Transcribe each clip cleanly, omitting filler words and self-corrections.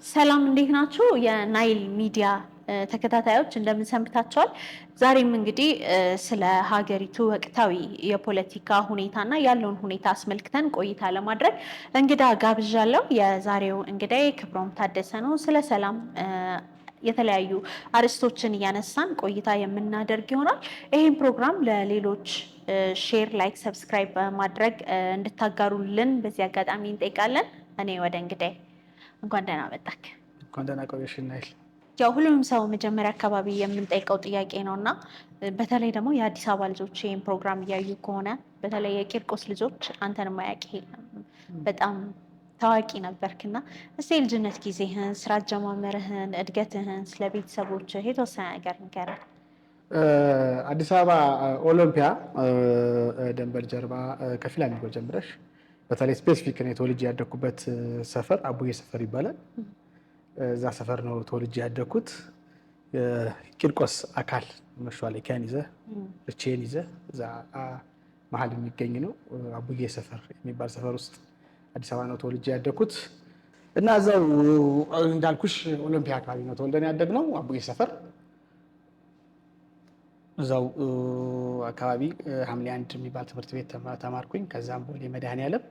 ሰላም እንዴት ናችሁ? የናይል ሚዲያ ተከታታዮች እንደምን ሰንብታችኋል? ዛሬም እንግዲህ ስለ ሀገሪቱ ወቅታዊ የፖለቲካ ሁኔታና ያለውን ሁኔታ አስመልክተን ቆይታ ለማድረግ እንግዳ ጋብዣለሁ። የዛሬው እንግዳዬ ክብሮም ታደሰ ነው። ስለ ሰላም የተለያዩ አርዕስቶችን እያነሳን ቆይታ የምናደርግ ይሆናል። ይህም ፕሮግራም ለሌሎች ሼር፣ ላይክ፣ ሰብስክራይብ በማድረግ እንድታጋሩልን በዚህ አጋጣሚ እንጠይቃለን። እኔ ወደ እንግዳዬ እንኳን ደህና መጣክ። እንኳን ደህና ቆየሽ ናይል። ያው ሁሉም ሰው መጀመሪያ አካባቢ የምንጠይቀው ጥያቄ ነው እና በተለይ ደግሞ የአዲስ አበባ ልጆች ይህን ፕሮግራም እያዩ ከሆነ በተለይ የቂርቆስ ልጆች አንተን ማያውቅ የለም። በጣም ታዋቂ ነበርክና እስቲ የልጅነት ጊዜህን፣ ስራ አጀማመርህን፣ እድገትህን፣ ስለ ቤተሰቦችህ የተወሰነ ነገር ንገረን። አዲስ አበባ ኦሎምፒያ ደንበል ጀርባ ከፊላሚንጎ ጀምረሽ በተለይ ስፔሲፊክ ነው ተወልጄ ያደኩበት ሰፈር አቡዬ ሰፈር ይባላል። እዛ ሰፈር ነው ተወልጄ ያደኩት። ቂርቆስ አካል መሿለኪያን ይዘህ እቼን ይዘህ እዛ መሀል የሚገኝ ነው አቡዬ ሰፈር የሚባል ሰፈር ውስጥ አዲስ አበባ ነው ተወልጄ ያደኩት እና እዛው እንዳልኩሽ ኦሎምፒያ አካባቢ ነው ተወልደን ያደግነው አቡዬ ሰፈር። እዛው አካባቢ ሐምሌ 1 የሚባል ትምህርት ቤት ተማርኩኝ። ከዛም ቦሌ መድኃኔዓለም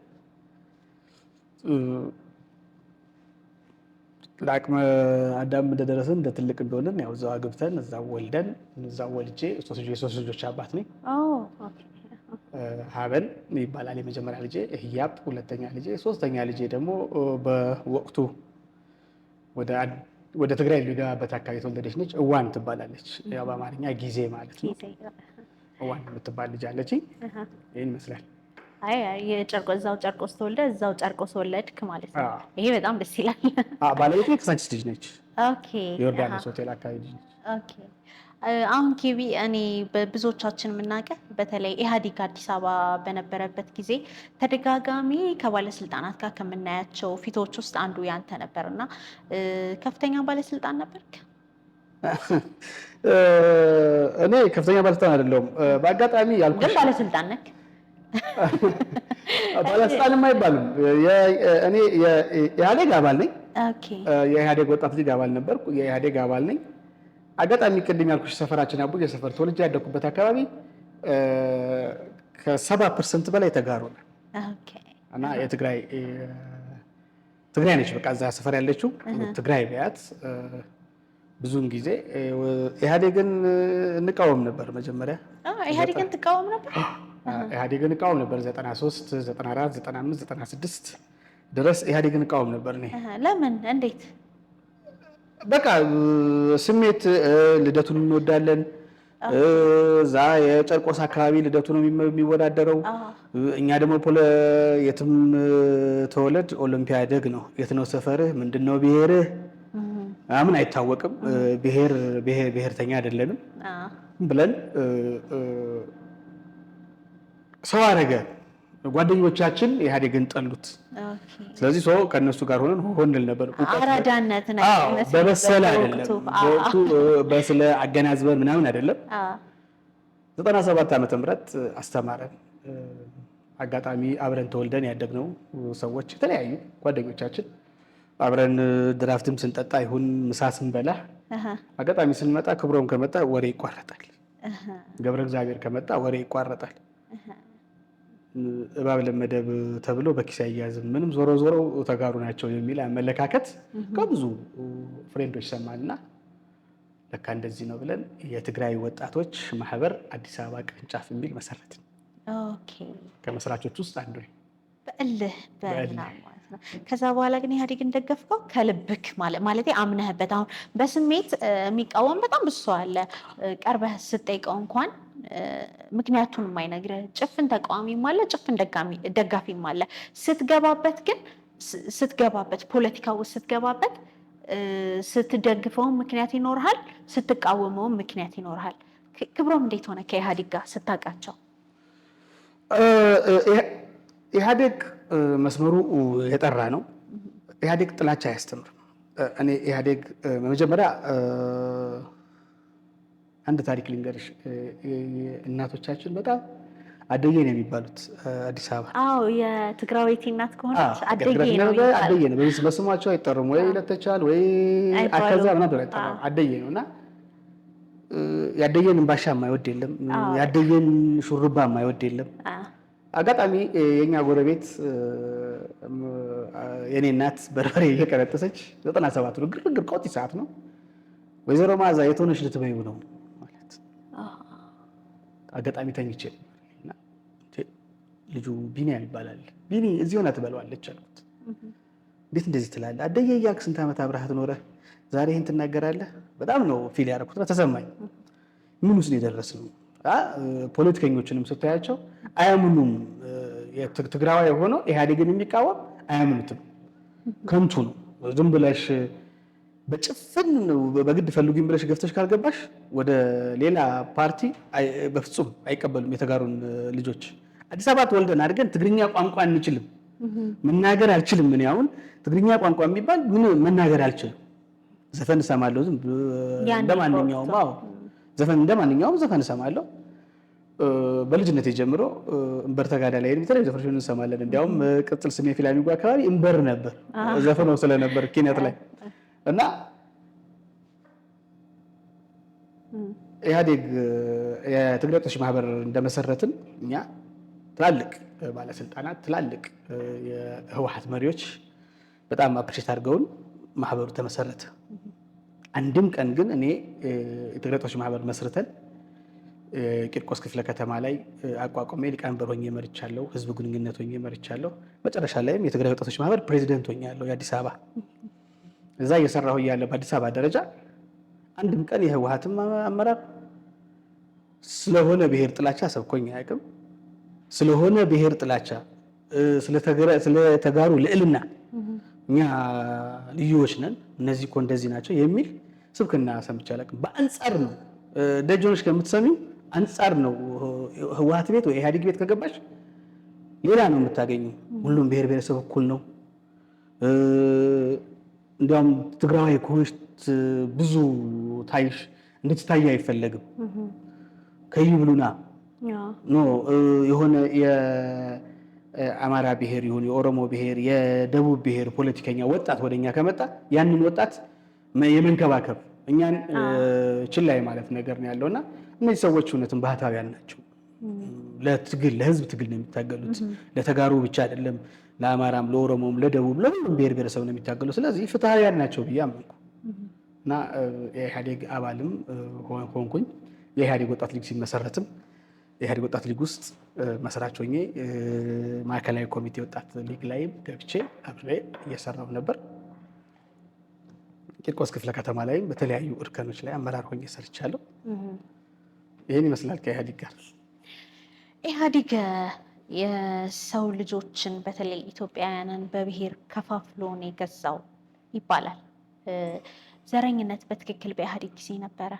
ለአቅመ አዳም እንደደረስን እንደ ትልቅ እንደሆንን ያው እዛው አግብተን እዛው ወልደን እዛው ወልጄ ሶስት ልጆች አባት ነኝ። ሀበል ይባላል የመጀመሪያ ልጄ፣ ህያብ ሁለተኛ ልጄ፣ ሶስተኛ ልጄ ደግሞ በወቅቱ ወደ ትግራይ ሊገባበት አካባቢ የተወለደች ነች። እዋን ትባላለች። ያው በአማርኛ ጊዜ ማለት ነው። እዋን የምትባል ልጅ አለችኝ። ይህን ይመስላል። እዛው ጨርቆስ ተወልደ እዛው ጨርቆስ ወለድክ ማለት ነው። ይሄ በጣም ደስ ይላል። ባለቤቴ የካሳንቺስ ልጅ ነች። ኦኬ። ዮርዳኖስ ሆቴል አካባቢ ልጅ ነች። ኦኬ። አሁን ኪቢ እኔ በብዙዎቻችን የምናውቀው በተለይ ኢህአዴግ አዲስ አበባ በነበረበት ጊዜ ተደጋጋሚ ከባለስልጣናት ጋር ከምናያቸው ፊቶች ውስጥ አንዱ ያንተ ነበር እና ከፍተኛ ባለስልጣን ነበርክ? እኔ ከፍተኛ ባለስልጣን አይደለሁም። በአጋጣሚ ያልኩሽ ግን ባለስልጣን ነክ ባለስልጣንም አይባልም። እኔ የኢህአዴግ አባል ነኝ። የኢህአዴግ ወጣት ሊግ አባል ነበርኩ። የኢህአዴግ አባል ነኝ። አጋጣሚ ቅድም ያልኩሽ ሰፈራችን አቡዬ ሰፈር ተወልጄ ያደኩበት አካባቢ ከ70% በላይ ተጋሩ ነው እና የትግራይ ነች። በቃ እዛ ሰፈር ያለችው ትግራይ በያት። ብዙውን ጊዜ ኢህአዴግን እንቃወም ነበር። መጀመሪያ ኢህአዴግን ትቃወም ነበር? ኢህአዴግን እቃወም ነበር። 93፣ 94፣ 95፣ 96 ድረስ ኢህአዴግን እቃወም ነበር እኔ። ለምን? እንዴት? በቃ ስሜት ልደቱን እንወዳለን። እዛ የጨርቆስ አካባቢ ልደቱ ነው የሚወዳደረው። እኛ ደግሞ የትም ተወለድ ኦሎምፒያ ደግ ነው። የት ነው ሰፈርህ? ምንድነው ብሔርህ? ምን አይታወቅም። ብሔርተኛ አይደለንም ብለን ሰው አደረገ። ጓደኞቻችን ኢህአዴግን ጠሉት። ስለዚህ ሰው ከነሱ ጋር ሆነን ሆንል ነበር። አራዳነት ነው። በበሰለ አይደለም፣ በወቅቱ በስለ አገናዝበን ምናምን አይደለም። 97 ዓመተ ምህረት አስተማረን። አጋጣሚ አብረን ተወልደን ያደግነው ሰዎች የተለያዩ ጓደኞቻችን አብረን ድራፍትም ስንጠጣ ይሁን ምሳ ስንበላ አጋጣሚ ስንመጣ ክብሮም ከመጣ ወሬ ይቋረጣል። ገብረ እግዚአብሔር ከመጣ ወሬ ይቋረጣል። እባብ ለመደብ ተብሎ በኪስ አያያዝም ምንም ዞሮ ተጋሩ ናቸው የሚል አመለካከት ከብዙ ፍሬንዶች ሰማንና ለካ እንደዚህ ነው ብለን የትግራይ ወጣቶች ማህበር አዲስ አበባ ቅርንጫፍ የሚል መሰረትን። ከመስራቾች ውስጥ አንዱ ነኝ። በእልህ ማለት ነው። ከዛ በኋላ ግን ኢህአዴግን ደገፍከው ከልብክ ማለት አምነህበት። አሁን በስሜት የሚቃወም በጣም ብዙ ሰው አለ። ቀርበህ ስትጠይቀው እንኳን ምክንያቱን የማይነግርህ ጭፍን ተቃዋሚም አለ፣ ጭፍን ደጋፊም አለ። ስትገባበት ፖለቲካ ውስጥ ስትገባበት ስትደግፈውም ምክንያት ይኖርሃል፣ ስትቃወመውም ምክንያት ይኖርሃል። ክብሮም እንዴት ሆነ ከኢህአዴግ ጋር ስታውቃቸው? ኢህአዴግ መስመሩ የጠራ ነው። ኢህአዴግ ጥላቻ አያስተምርም። እኔ ኢህአዴግ መጀመሪያ አንድ ታሪክ ልንገርሽ። እናቶቻችን በጣም አደዬ ነው የሚባሉት አዲስ አበባ። አዎ የትግራዊት እናት ከሆነች አደዬ ነው አደዬ ነው። በስማቸው አይጠሩም ወይ ለተቻል ወይ አከዛ ምናምን አይጠራም። አደዬ ነው እና ያደየን ባሻ የማይወድ የለም፣ ያደየን ሹሩባ የማይወድ የለም። አጋጣሚ የኛ ጎረቤት የኔ እናት በርበሬ እየቀረጠሰች 97 ነው ግርግር ቆጥ ሰዓት ነው ወይዘሮ መዓዛ የት ሆነሽ ልትበይው ነው ማለት አጋጣሚ ተኝቼ እና ልጁ ቢኒያም ይባላል ቢኒ እዚህ ሆና ትበለዋለች አልኩት። እንዴት እንደዚህ ትላለህ? አደየ እያልክ ስንት ዓመት አብረሃት ኖረህ ዛሬ ይህን ትናገራለህ? በጣም ነው ፊል ያደረኩት ተሰማኝ። ምን ውስጥ የደረስነው? ፖለቲከኞችንም ስታያቸው አያምኑም። ትግራዋይ ሆነው ኢህአዴግን የሚቃወም አያምኑትም። ከንቱ ነው። ዝም ብለሽ በጭፍን በግድ ፈልጉኝ ብለሽ ገፍተሽ ካልገባሽ ወደ ሌላ ፓርቲ በፍጹም አይቀበሉም። የተጋሩን ልጆች አዲስ አበባ ተወልደን አድርገን ትግርኛ ቋንቋ አንችልም፣ መናገር አልችልም። ምን አሁን ትግርኛ ቋንቋ የሚባል ምን መናገር አልችልም። ዘፈን እሰማለሁ ዝም እንደማንኛውም ዘፈን እንደማንኛውም ዘፈን እሰማለሁ። በልጅነት ጀምሮ እንበር ተጋዳ ላይ የተለያዩ ዘፈኖችን እንሰማለን። እንዲያውም ቅጽል ስሜ ፊላሚንጎ አካባቢ እንበር ነበር ዘፈነው ስለነበር ኪነት ላይ እና ኢህአዴግ የትግራይ ወጣቶች ማህበር እንደመሰረትን እኛ ትላልቅ ባለስልጣናት ትላልቅ የህወሓት መሪዎች በጣም አፕሪሼት አድርገውን ማህበሩ ተመሰረተ። አንድም ቀን ግን እኔ የትግራይ ወጣቶች ማህበር መስርተን ቂርቆስ ክፍለ ከተማ ላይ አቋቁሜ ሊቀመንበር ሆኜ መርቻለሁ። ህዝብ ግንኙነት ሆኜ መርቻለሁ። መጨረሻ ላይም የትግራይ ወጣቶች ማህበር ፕሬዚደንት ሆኛለሁ የአዲስ አበባ። እዛ እየሰራሁ እያለ በአዲስ አበባ ደረጃ አንድም ቀን የህወሓትም አመራር ስለሆነ ብሔር ጥላቻ ሰብኮኝ አያውቅም። ስለሆነ ብሔር ጥላቻ ስለተጋሩ ልዕልና እኛ ልዩዎች ነን እነዚህ እኮ እንደዚህ ናቸው የሚል ስብክና ሰምቼ አላውቅም። በአንጻር ነው ደጆች ከምትሰሚው አንጻር ነው ህወሓት ቤት ወይ ኢህአዴግ ቤት ከገባሽ ሌላ ነው የምታገኘው። ሁሉም ብሔር ብሔረሰብ እኩል ነው። እንዲያውም ትግራዋይ ከሆንሽ ብዙ ታይሽ እንድትታይ አይፈለግም። ከይብሉና ኖ የሆነ የአማራ ብሔር ይሁን የኦሮሞ ብሔር የደቡብ ብሔር ፖለቲከኛ ወጣት ወደኛ ከመጣ ያንን ወጣት የመንከባከብ እኛን ችላይ ማለት ነገር ነው ያለውና እነዚህ ሰዎች እውነትም ባህታውያን ናቸው። ለትግል ለህዝብ ትግል ነው የሚታገሉት። ለተጋሩ ብቻ አይደለም፣ ለአማራም ለኦሮሞም ለደቡብ ለሁሉም ብሔር ብሔረሰብ ነው የሚታገሉት። ስለዚህ ፍትሃውያን ናቸው ብዬ አመንኩ እና የኢህአዴግ አባልም ሆንኩኝ። የኢህአዴግ ወጣት ሊግ ሲመሰረትም የኢህአዴግ ወጣት ሊግ ውስጥ መስራች ሆኜ ማዕከላዊ ኮሚቴ ወጣት ሊግ ላይ ገብቼ አብሬ እየሰራሁ ነበር። ቂርቆስ ክፍለ ከተማ ላይም በተለያዩ እርከኖች ላይ አመራር ሆኜ ሰርቻለሁ። ይህን ይመስላል ከኢህአዴግ ጋር። ኢህአዴግ የሰው ልጆችን በተለይ ኢትዮጵያውያንን በብሔር ከፋፍሎ ነው የገዛው ይባላል። ዘረኝነት በትክክል በኢህአዴግ ጊዜ ነበረ?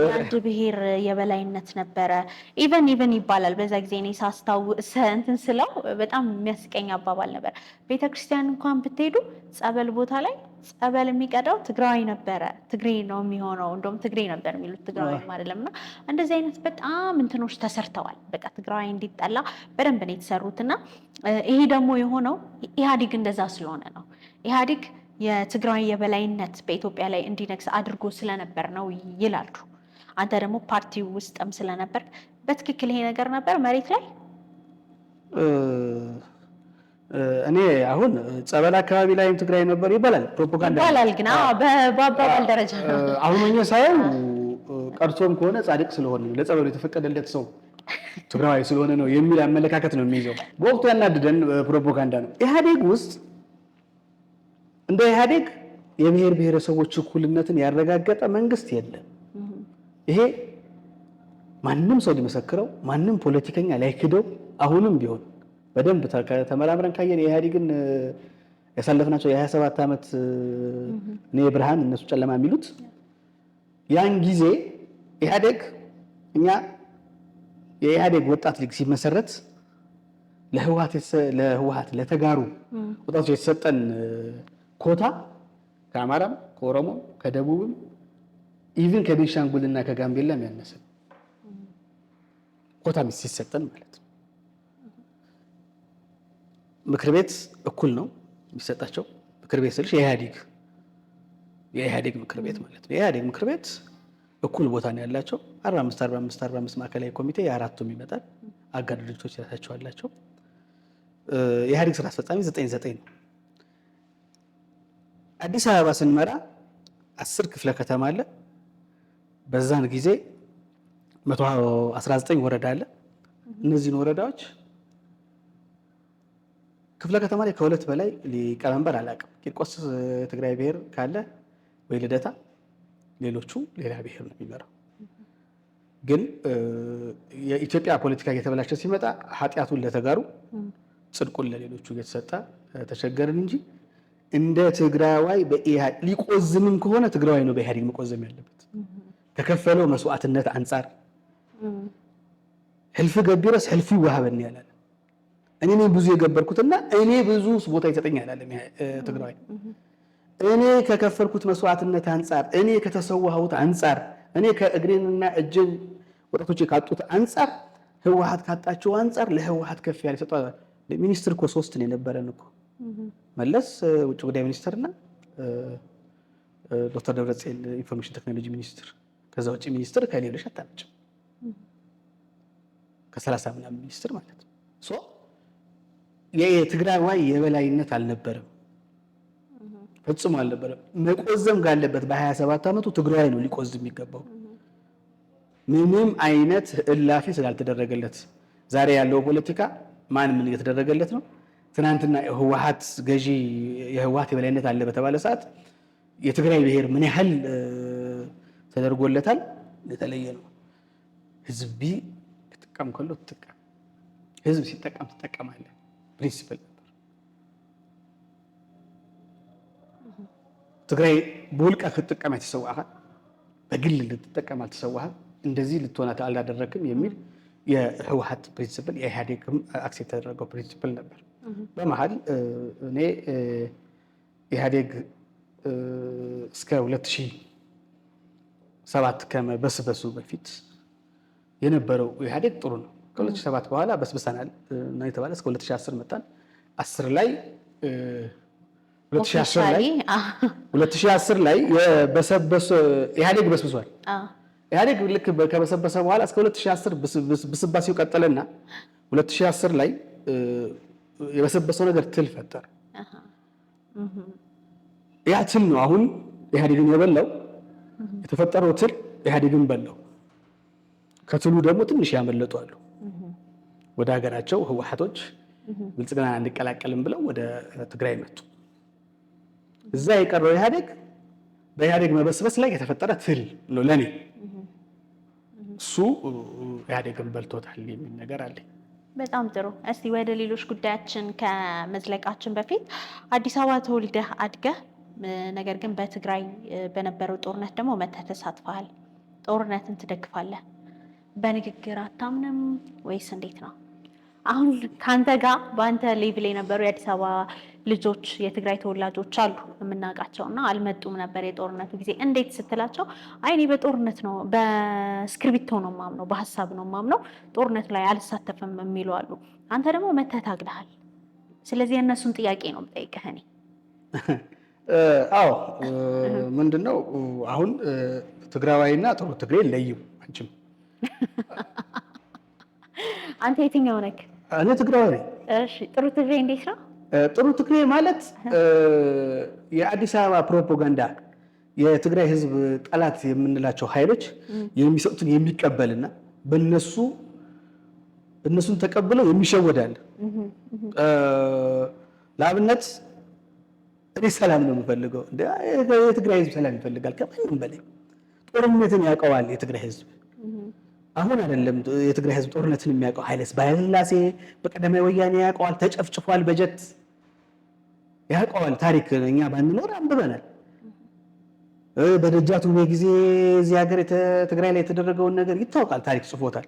የአንድ ብሔር የበላይነት ነበረ? ኢቨን ይባላል በዛ ጊዜ እኔ ሳስታውስ እንትን ስለው በጣም የሚያስቀኝ አባባል ነበር። ቤተክርስቲያን እንኳን ብትሄዱ ጸበል ቦታ ላይ ጸበል የሚቀዳው ትግራዊ ነበረ፣ ትግሬ ነው የሚሆነው፣ እንደውም ትግሬ ነበር የሚሉት ትግራዊ አይደለም። እና እንደዚህ አይነት በጣም እንትኖች ተሰርተዋል። በቃ ትግራዊ እንዲጠላ በደንብ ነው የተሰሩት። እና ይሄ ደግሞ የሆነው ኢህአዴግ እንደዛ ስለሆነ ነው። ኢህአዴግ የትግራዊ የበላይነት በኢትዮጵያ ላይ እንዲነግስ አድርጎ ስለነበር ነው ይላሉ። አንተ ደግሞ ፓርቲው ውስጥም ስለነበር በትክክል ይሄ ነገር ነበር መሬት ላይ? እኔ አሁን ጸበል አካባቢ ላይም ትግራይ ነበር ይባላል፣ ፕሮፓጋንዳ ይባላል። ግን በአባባል ደረጃ ነው። አሁን ሆኜ ሳይሆን ቀርቶም ከሆነ ጻድቅ ስለሆነ ለጸበሉ የተፈቀደለት ሰው ትግራዊ ስለሆነ ነው የሚል አመለካከት ነው የሚይዘው። በወቅቱ ያናድደን ፕሮፓጋንዳ ነው። ኢህአዴግ ውስጥ እንደ ኢህአዴግ የብሔር ብሔረሰቦች እኩልነትን ያረጋገጠ መንግስት የለም። ይሄ ማንም ሰው ሊመሰክረው ማንም ፖለቲከኛ ላይክደው አሁንም ቢሆን በደንብ ተመራምረን ካየን የኢህአዴግን ያሳለፍናቸው የ27 ዓመት እኔ ብርሃን እነሱ ጨለማ የሚሉት ያን ጊዜ ኢህአዴግ እኛ የኢህአዴግ ወጣት ሊግ ሲመሰረት ለህወሓት ለተጋሩ ወጣቶች የተሰጠን ኮታ ከአማራም ከኦሮሞም ከደቡብም ኢቭን ከቤንሻንጉልና ከጋምቤላም ያነሰ ኮታ ሲሰጠን ማለት ነው። ምክር ቤት እኩል ነው የሚሰጣቸው። ምክር ቤት ስልሽ የኢህአዴግ ምክር ቤት ማለት ነው። የኢህአዴግ ምክር ቤት እኩል ቦታ ነው ያላቸው። 45 ማዕከላዊ ኮሚቴ የአራቱም ይመጣል። አጋር ድርጅቶች የራሳቸው አላቸው። የኢህአዴግ ስራ አስፈጻሚ 99 ነው። አዲስ አበባ ስንመራ 10 ክፍለ ከተማ አለ። በዛን ጊዜ 119 ወረዳ አለ። እነዚህን ወረዳዎች ክፍለ ከተማ ላይ ከሁለት በላይ ሊቀመንበር አላውቅም። ቂርቆስ ትግራይ ብሔር ካለ ወይ ልደታ፣ ሌሎቹ ሌላ ብሔር ነው የሚመራው። ግን የኢትዮጵያ ፖለቲካ እየተበላሸ ሲመጣ ኃጢአቱን ለተጋሩ ጽድቁን ለሌሎቹ እየተሰጠ ተቸገርን እንጂ እንደ ትግራዋይ ሊቆዝምም ከሆነ ትግራዋይ ነው በኢህአዴግ መቆዘም ያለበት። ከከፈለው መስዋዕትነት አንጻር ህልፍ ገቢረስ ህልፍ ይዋሃበን ያላለ እኔ ብዙ የገበርኩትና እኔ ብዙ ቦታ ይሰጠኛል አለ ትግራዋይ። እኔ ከከፈልኩት መስዋዕትነት አንጻር፣ እኔ ከተሰዋሁት አንጻር፣ እኔ ከእግሬንና እጅን ወጣቶች ካጡት አንጻር፣ ህወሓት ካጣቸው አንጻር ለህወሓት ከፍ ያለ ሰጣ። ሚኒስትር እኮ 3 ነው የነበረን እኮ መለስ ውጭ ጉዳይ ሚኒስትርና ዶክተር ደብረጽዮን ኢንፎርሜሽን ቴክኖሎጂ ሚኒስትር። ከዛ ውጭ ሚኒስትር ከሌሎች አታመጭም። ከ30 ምናምን ሚኒስትር ማለት ነው። ሶ የትግራዋይ የበላይነት አልነበረም፣ ፈጽሞ አልነበረም። መቆዘም ካለበት በ27 ዓመቱ ትግራዋይ ነው ሊቆዝም የሚገባው። ምንም አይነት እላፊ ስላልተደረገለት ዛሬ ያለው ፖለቲካ ማን ምን እየተደረገለት ነው? ትናንትና የህወሓት ገዢ የህወሓት የበላይነት አለ በተባለ ሰዓት የትግራይ ብሔር ምን ያህል ተደርጎለታል? የተለየ ነው። ህዝብ ቢጠቀም ከሎ ትጠቀም፣ ህዝብ ሲጠቀም ትጠቀማለህ ፕሪንሲፕል ነበር። ትግራይ በውልቃ ክትጠቀም የተሰዋህ በግል ልትጠቀም አልተሰዋህ፣ እንደዚህ ልትሆናት አላደረክም የሚል የህወሓት ፕሪንሲፕል የኢህአዴግም አክሴፕት የተደረገው ፕሪንሲፕል ነበር። በመሀል እኔ ኢህአዴግ እስከ 2007 ከመበስበሱ በፊት የነበረው ኢህአዴግ ጥሩ ነው። ከ2007 በኋላ በስብሰናል ነው የተባለ። እስከ 2010 መጣን። 2010 ላይ የበሰበሰ ኢህአዴግ በስብሷል። ኢህአዴግ ልክ ከበሰበሰ በኋላ እስከ 2010 ብስባሴው ቀጠለና 2010 ላይ የበሰበሰው ነገር ትል ፈጠረ። ያ ትል ነው አሁን ኢህአዴግን የበላው። የተፈጠረው ትል ኢህአዴግን በላው። ከትሉ ደግሞ ትንሽ ያመለጡ አሉ። ወደ ሀገራቸው ህወሓቶች ብልጽግና እንቀላቀልም ብለው ወደ ትግራይ መጡ። እዛ የቀረው ኢህአዴግ በኢህአዴግ መበስበስ ላይ የተፈጠረ ትል ነው ለኔ። እሱ ኢህአዴግን በልቶታል የሚል ነገር አለኝ። በጣም ጥሩ። እስቲ ወደ ሌሎች ጉዳያችን ከመዝለቃችን በፊት አዲስ አበባ ተወልደህ አድገህ ነገር ግን በትግራይ በነበረው ጦርነት ደግሞ መተህ ተሳትፈሃል። ጦርነትን ትደግፋለህ። በንግግር አታምንም ወይስ እንዴት ነው? አሁን ከአንተ ጋር በአንተ ሌቭል የነበሩ የአዲስ አበባ ልጆች የትግራይ ተወላጆች አሉ የምናውቃቸው እና አልመጡም ነበር የጦርነቱ ጊዜ። እንዴት ስትላቸው አይ እኔ በጦርነት ነው በእስክርቢቶ ነው ማምነው፣ በሀሳብ ነው ማምነው፣ ጦርነት ላይ አልሳተፍም የሚሉ አሉ። አንተ ደግሞ መተህ ታግለሃል። ስለዚህ የእነሱን ጥያቄ ነው የምጠይቅህ እኔ። አዎ ምንድነው አሁን ትግራዋይና ጥሩ ትግሬ ለይም አንቺም። አንተ የትኛው ነህ? እኔ ትግራዋይ ነኝ። እሺ ጥሩ ትግሬ እንዴት ነው? ጥሩ ትግሬ ማለት የአዲስ አበባ ፕሮፓጋንዳ የትግራይ ህዝብ ጠላት የምንላቸው ኃይሎች የሚሰጡትን የሚቀበልና እነሱን ተቀብለው የሚሸወዳል። ለአብነት እኔ ሰላም ነው የምፈልገው። የትግራይ ህዝብ ሰላም ይፈልጋል ከማንም በላይ። ጦርነትን ያውቀዋል የትግራይ ህዝብ። አሁን አይደለም የትግራይ ህዝብ ጦርነትን የሚያውቀው። ኃይለ ሥላሴ በቀዳማዊ ወያኔ ያውቀዋል። ተጨፍጭፏል፣ በጀት ያውቀዋል። ታሪክ እኛ ባንኖር አንብበናል። በደጃቱ ጊዜ እዚህ ሀገር ትግራይ ላይ የተደረገውን ነገር ይታወቃል። ታሪክ ጽፎታል።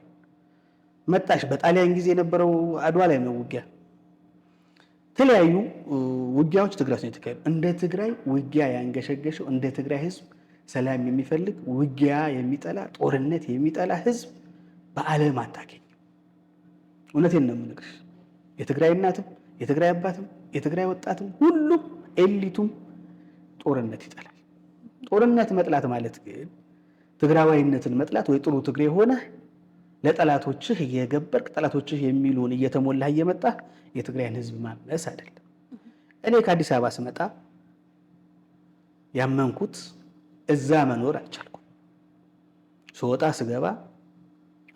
መጣሽ በጣሊያን ጊዜ የነበረው አድዋ ላይ ነው ውጊያ። የተለያዩ ውጊያዎች ትግራይ ውስጥ የተካሄዱ። እንደ ትግራይ ውጊያ ያንገሸገሸው እንደ ትግራይ ህዝብ ሰላም የሚፈልግ ውጊያ የሚጠላ ጦርነት የሚጠላ ህዝብ በዓለም አታገኝም። እውነቴን ነው የምነግርሽ። የትግራይ እናትም የትግራይ አባትም የትግራይ ወጣትም ሁሉም ኤሊቱም ጦርነት ይጠላል። ጦርነት መጥላት ማለት ግን ትግራዋይነትን መጥላት ወይ ጥሩ ትግሬ ሆነህ ለጠላቶችህ እየገበርክ ጠላቶችህ የሚሉን እየተሞላህ እየመጣህ የትግራይን ህዝብ ማመስ አይደለም። እኔ ከአዲስ አበባ ስመጣ ያመንኩት እዛ መኖር አልቻልኩም። ስወጣ ስገባ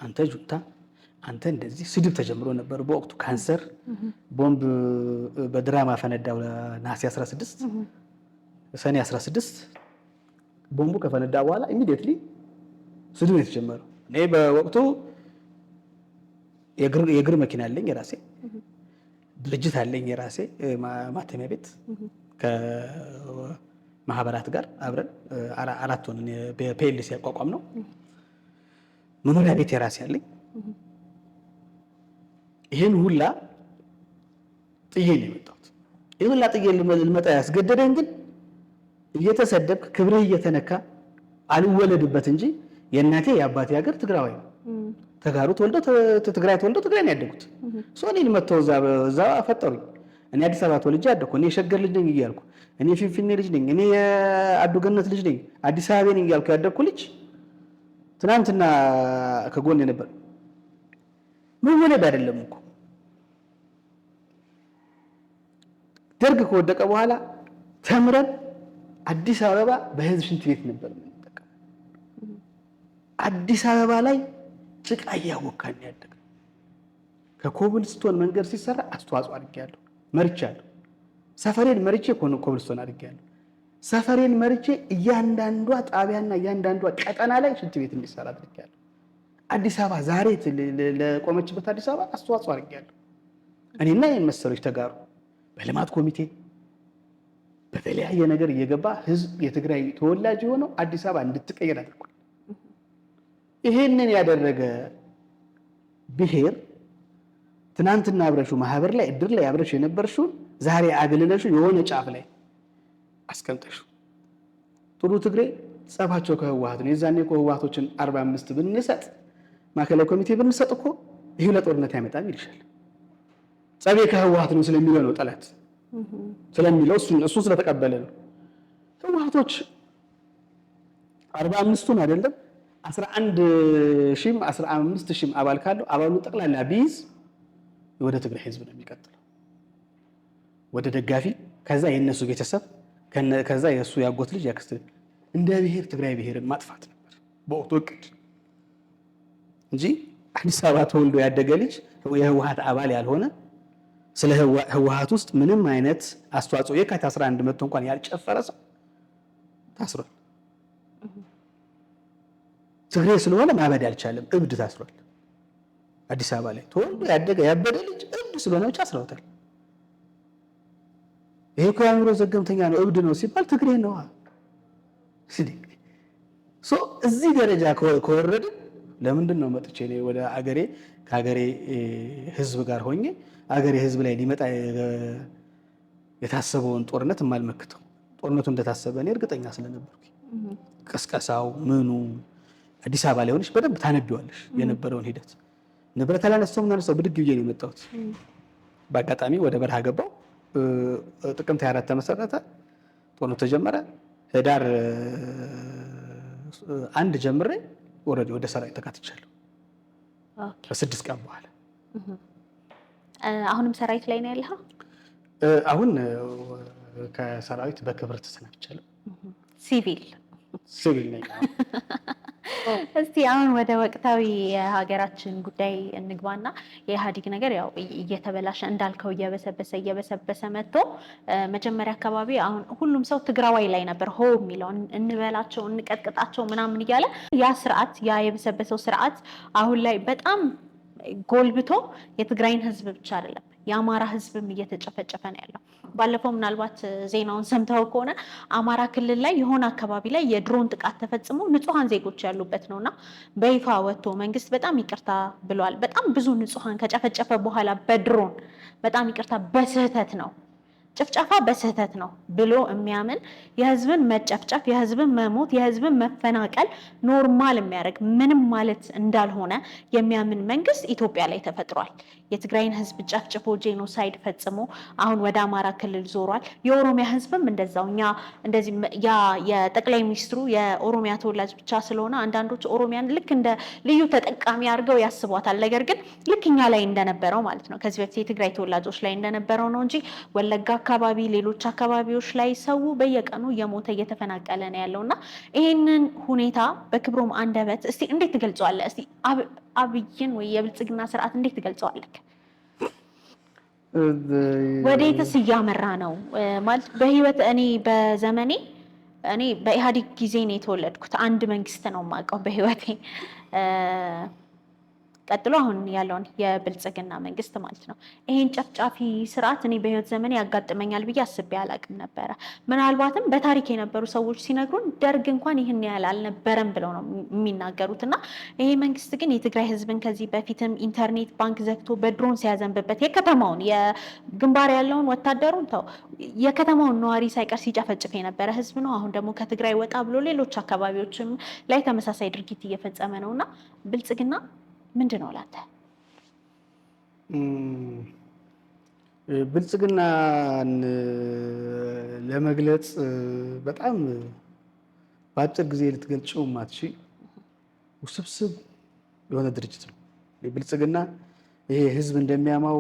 አንተ ጁንታ፣ አንተ እንደዚህ ስድብ ተጀምሮ ነበር በወቅቱ። ካንሰር ቦምብ በድራማ ፈነዳው ነሐሴ 16 ሰኔ 16 ቦምቡ ከፈነዳ በኋላ ኢሚዲየትሊ ስድብ ነው የተጀመረው። እኔ በወቅቱ የእግር መኪና አለኝ የራሴ፣ ድርጅት አለኝ የራሴ ማተሚያ ቤት ከማህበራት ጋር አብረን 4 ሆነን በፒኤልሲ ያቋቋም ነው። መኖሪያ ቤት የራሴ አለኝ። ይህን ሁላ ጥዬ ነው የመጣሁት። ይህን ሁላ ጥዬ ልመጣ ያስገደደኝ ግን እየተሰደብክ ክብርህ እየተነካ አልወለድበት እንጂ የእናቴ የአባቴ ሀገር ትግራዋይ ነው። ተጋሩ ተወልደው ትግራይ ተወልደው ትግራይ ነው ያደጉት። እኔን መተው እዛ ፈጠሩኝ። እኔ አዲስ አበባ ተወልጄ ያደኩ፣ እኔ የሸገር ልጅ ነኝ እያልኩ፣ እኔ ፊንፊኔ ልጅ ነኝ፣ እኔ የአዱ ገነት ልጅ ነኝ፣ አዲስ አበባ ነኝ እያልኩ ያደኩ ልጅ ትናንትና ከጎን ነበር። መወለድ አይደለም እኮ ደርግ ከወደቀ በኋላ ተምረን አዲስ አበባ በህዝብ ሽንት ቤት ነበር የምንጠቀመው። አዲስ አበባ ላይ ጭቃ እያቦካን ያደግነው። ከኮብልስቶን መንገድ ሲሰራ አስተዋጽኦ አድርጌያለሁ፣ መርቻለሁ። ሰፈሬን መርቼ ኮብልስቶን አድርጌያለሁ። ሰፈሬን መርቼ እያንዳንዷ ጣቢያና እያንዳንዷ ቀጠና ላይ ሽንት ቤት እንዲሰራ አድርጌያለሁ። አዲስ አበባ ዛሬ ለቆመችበት አዲስ አበባ አስተዋጽኦ አድርጌያለሁ። እኔና ይህን መሰሎች ተጋሩ በልማት ኮሚቴ በተለያየ ነገር እየገባ ህዝብ የትግራይ ተወላጅ የሆነው አዲስ አበባ እንድትቀየር አድርጓል። ይሄንን ያደረገ ብሔር ትናንትና አብረሹ ማህበር ላይ እድር ላይ አብረሹ የነበርሽውን ዛሬ አግልለሹ የሆነ ጫፍ ላይ አስቀምጠሹ። ጥሩ ትግሬ ጸባቸው ከህወሓት ነው። የዛኔ እኮ ህወሓቶችን 45 ብንሰጥ ማዕከላዊ ኮሚቴ ብንሰጥ እኮ ይሄ ለጦርነት አይመጣም ይልሻል። ጸቤ ከህወሓት ነው ስለሚለው ነው ጠላት ስለሚለው እሱ ስለተቀበለ ነው። ህወሓቶች 45ቱን አይደለም 11,000 15,000 አባል ካለው አባሉን ጠቅላላ ቢይዝ ወደ ትግራይ ህዝብ ነው የሚቀጥለው፣ ወደ ደጋፊ፣ ከዛ የነሱ ቤተሰብ፣ ከዛ የሱ ያጎት ልጅ ያክስት። እንደ ብሔር ትግራይ ብሔርን ማጥፋት ነበር በወቅቱ እቅድ እንጂ አዲስ አበባ ተወልዶ ያደገ ልጅ የህወሓት አባል ያልሆነ ስለ ህወሓት ውስጥ ምንም አይነት አስተዋጽኦ የካቲት 11 መጥቶ እንኳን ያልጨፈረ ሰው ታስሯል። ትግሬ ስለሆነ ማበድ አልቻለም፣ እብድ ታስሯል። አዲስ አበባ ላይ ተወልዶ ያደገ ያበደ ልጅ እብድ ስለሆነ ብቻ አስረውታል። ይሄ እኮ የአእምሮ ዘገምተኛ ነው እብድ ነው ሲባል ትግሬ ነው። እዚህ ደረጃ ከወረደ ለምንድን ነው መጥቼ እኔ ወደ አገሬ ከአገሬ ህዝብ ጋር ሆኜ አገሬ ህዝብ ላይ ሊመጣ የታሰበውን ጦርነት የማልመክተው? ጦርነቱ እንደታሰበ እኔ እርግጠኛ ስለነበርኩ ቀስቀሳው ምኑ አዲስ አበባ ላይ ሆነሽ በደንብ ታነቢዋለሽ የነበረውን ሂደት። ንብረት አላነሳውም እናነሳው ብድግ ብዬ ነው የመጣሁት። በአጋጣሚ ወደ በረሃ ገባው። ጥቅምት 24 ተመሰረተ፣ ጦርነቱ ተጀመረ። ህዳር 1 ጀምሬ ኦልሬዲ ወደ ሰራዊት ተካትቻለሁ ከ6 ቀን በኋላ። አሁንም ሰራዊት ላይ ነው ያለኸው? አሁን ከሰራዊት በክብር ተሰናብቻለሁ። ሲቪል ነኝ። እስቲ አሁን ወደ ወቅታዊ የሀገራችን ጉዳይ እንግባና የኢህአዴግ ነገር ያው እየተበላሸ እንዳልከው እየበሰበሰ መጥቶ መጀመሪያ አካባቢ አሁን ሁሉም ሰው ትግራዋይ ላይ ነበር ሆ የሚለው እንበላቸው እንቀጥቅጣቸው ምናምን እያለ ያ ስርዓት ያ የበሰበሰው ስርዓት አሁን ላይ በጣም ጎልብቶ የትግራይን ህዝብ ብቻ አይደለም የአማራ ህዝብም እየተጨፈጨፈ ነው ያለው። ባለፈው ምናልባት ዜናውን ሰምተው ከሆነ አማራ ክልል ላይ የሆነ አካባቢ ላይ የድሮን ጥቃት ተፈጽሞ ንጹሃን ዜጎች ያሉበት ነውና በይፋ ወጥቶ መንግስት በጣም ይቅርታ ብሏል። በጣም ብዙ ንጹሃን ከጨፈጨፈ በኋላ በድሮን በጣም ይቅርታ በስህተት ነው ጭፍጨፋ በስህተት ነው ብሎ የሚያምን የህዝብን መጨፍጨፍ፣ የህዝብን መሞት፣ የህዝብን መፈናቀል ኖርማል የሚያደርግ ምንም ማለት እንዳልሆነ የሚያምን መንግስት ኢትዮጵያ ላይ ተፈጥሯል። የትግራይን ህዝብ ጨፍጭፎ ጄኖሳይድ ፈጽሞ አሁን ወደ አማራ ክልል ዞሯል። የኦሮሚያ ህዝብም እንደዛው እኛ እንደዚህ የጠቅላይ ሚኒስትሩ የኦሮሚያ ተወላጅ ብቻ ስለሆነ አንዳንዶች ኦሮሚያን ልክ እንደ ልዩ ተጠቃሚ አድርገው ያስቧታል። ነገር ግን ልክ እኛ ላይ እንደነበረው ማለት ነው ከዚህ በፊት የትግራይ ተወላጆች ላይ እንደነበረው ነው እንጂ ወለጋ አካባቢ፣ ሌሎች አካባቢዎች ላይ ሰው በየቀኑ እየሞተ እየተፈናቀለ ነው ያለው እና ይህንን ሁኔታ በክብሮም አንደበት እስቲ እንዴት ትገልጸዋለህ? እስቲ አብይን ወይ የብልጽግና ስርዓት እንዴት ትገልጸዋለህ? ወዴትስ እያመራ ነው ማለት በህይወት በዘመኔ እኔ በኢህአዴግ ጊዜ ነው የተወለድኩት። አንድ መንግስት ነው የማውቀው በህይወቴ። ቀጥሎ አሁን ያለውን የብልጽግና መንግስት ማለት ነው። ይሄን ጨፍጫፊ ስርዓት እኔ በህይወት ዘመኔ ያጋጥመኛል ብዬ አስቤ አላቅም ነበረ። ምናልባትም በታሪክ የነበሩ ሰዎች ሲነግሩን ደርግ እንኳን ይህን ያህል አልነበረም ብለው ነው የሚናገሩት። እና ይሄ መንግስት ግን የትግራይ ህዝብን ከዚህ በፊትም ኢንተርኔት ባንክ ዘግቶ በድሮን ሲያዘንብበት የከተማውን የግንባር ያለውን ወታደሩን ተው የከተማውን ነዋሪ ሳይቀር ሲጨፈጭፍ የነበረ ህዝብ ነው። አሁን ደግሞ ከትግራይ ወጣ ብሎ ሌሎች አካባቢዎችም ላይ ተመሳሳይ ድርጊት እየፈጸመ ነው እና ብልጽግና ምንድን ነው ላንተ? ብልጽግናን ለመግለጽ በጣም በአጭር ጊዜ ልትገልጪው ማትችይ ውስብስብ የሆነ ድርጅት ነው ብልጽግና። ይሄ ህዝብ እንደሚያማው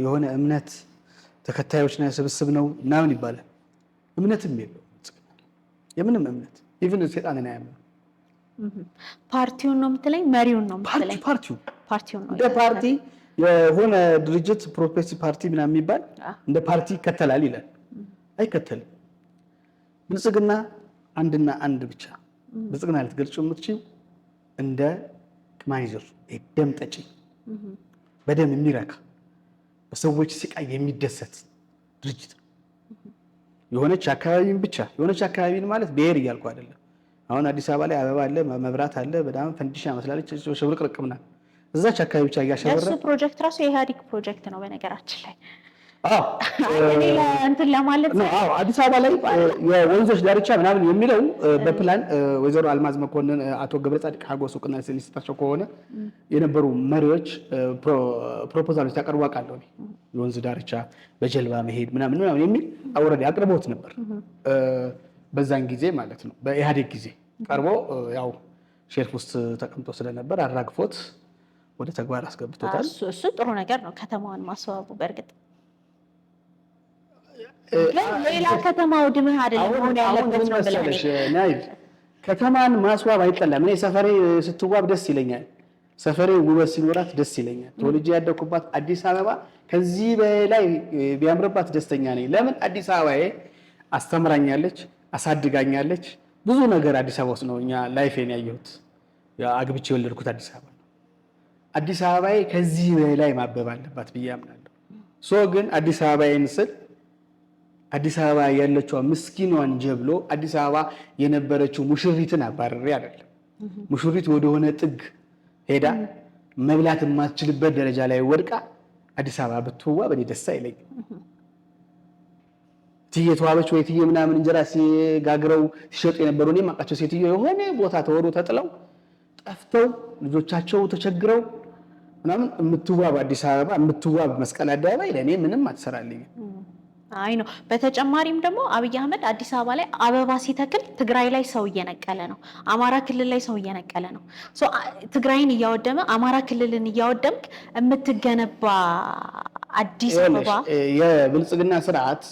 የሆነ እምነት ተከታዮችና ስብስብ ነው ምናምን ይባላል። እምነትም የለው ብልጽግና፣ የምንም እምነት ኢቭን ሰይጣንን አያምንም። ፓርቲውን ነው የምትለኝ? መሪውን ነው የምትለኝ? ፓርቲውን ነው። እንደ ፓርቲ የሆነ ድርጅት ፕሮግሬሲቭ ፓርቲ ምናምን የሚባል እንደ ፓርቲ ይከተላል ይላል። አይከተልም። ብልጽግና አንድና አንድ ብቻ ብልጽግና ልትገልጪው የምትችይው እንደ ቅማይዘር ደም ጠጪ፣ በደም የሚረካ በሰዎች ስቃይ የሚደሰት ድርጅት ነው። የሆነች አካባቢን ብቻ የሆነች አካባቢን ማለት ብሔር እያልኩ አይደለም። አሁን አዲስ አበባ ላይ አበባ አለ፣ መብራት አለ፣ በጣም ፈንዲሻ መስላለች፣ ሽብርቅርቅ ምናምን እዛች አካባቢ ብቻ እያሸበረ እሱ ፕሮጀክት ራሱ የኢህአዴግ ፕሮጀክት ነው በነገራችን ላይ። እኔ እንትን ለማለት ነው። አዲስ አበባ ላይ የወንዞች ዳርቻ ምናምን የሚለው በፕላን ወይዘሮ አልማዝ መኮንን፣ አቶ ገብረ ጻድቅ ሀጎስ እውቅና ሲሰጣቸው ከሆነ የነበሩ መሪዎች ፕሮፖዛሎች ያቀርቡ አውቃለሁ። የወንዝ ዳርቻ በጀልባ መሄድ ምናምን የሚል ኦልሬዲ አቅርቦት ነበር በዛን ጊዜ ማለት ነው። በኢህአዴግ ጊዜ ቀርቦ ያው ሼልፍ ውስጥ ተቀምጦ ስለነበር አራግፎት ወደ ተግባር አስገብቶታል። እሱ ጥሩ ነገር ነው፣ ከተማዋን ማስዋቡ። በእርግጥ ሌላ ከተማው ድምህ አይደለም ሆነ ያለበት ነው ብለሽ ናይል ከተማን ማስዋብ አይጠላም። እኔ ሰፈሬ ስትዋብ ደስ ይለኛል። ሰፈሬ ውበት ሲኖራት ደስ ይለኛል። ተወልጄ ያደኩባት አዲስ አበባ ከዚህ በላይ ቢያምርባት ደስተኛ ነኝ። ለምን? አዲስ አበባዬ አስተምራኛለች፣ አሳድጋኛለች። ብዙ ነገር አዲስ አበባ ውስጥ ነው እኛ ላይፌን ያየሁት። አግብቼ የወለድኩት አዲስ አበባ ነው። አዲስ አበባዬ ከዚህ በላይ ማበብ አለባት ብዬ አምናለሁ። ግን አዲስ አበባዬን ስል አዲስ አበባ ያለችው ምስኪኗን ጀብሎ አዲስ አበባ የነበረችው ሙሽሪትን አባረሬ አይደለም። ሙሽሪት ወደሆነ ጥግ ሄዳ መብላት የማትችልበት ደረጃ ላይ ወድቃ አዲስ አበባ ብትዋብ እኔ ደስ አይለኝም። እትዬ ተዋበች ወይ እትዬ ምናምን እንጀራ ሲጋግረው ሲሸጡ የነበሩ እኔ የማውቃቸው ሴትዮ የሆነ ቦታ ተወሩ ተጥለው ጠፍተው ልጆቻቸው ተቸግረው ምናምን የምትዋብ አዲስ አበባ የምትዋብ መስቀል አደባባይ ለእኔ ምንም አትሰራልኝም። አይ ነው። በተጨማሪም ደግሞ አብይ አህመድ አዲስ አበባ ላይ አበባ ሲተክል ትግራይ ላይ ሰው እየነቀለ ነው፣ አማራ ክልል ላይ ሰው እየነቀለ ነው። ትግራይን እያወደመ አማራ ክልልን እያወደምክ የምትገነባ አዲስ አበባ የብልጽግና ስርዓት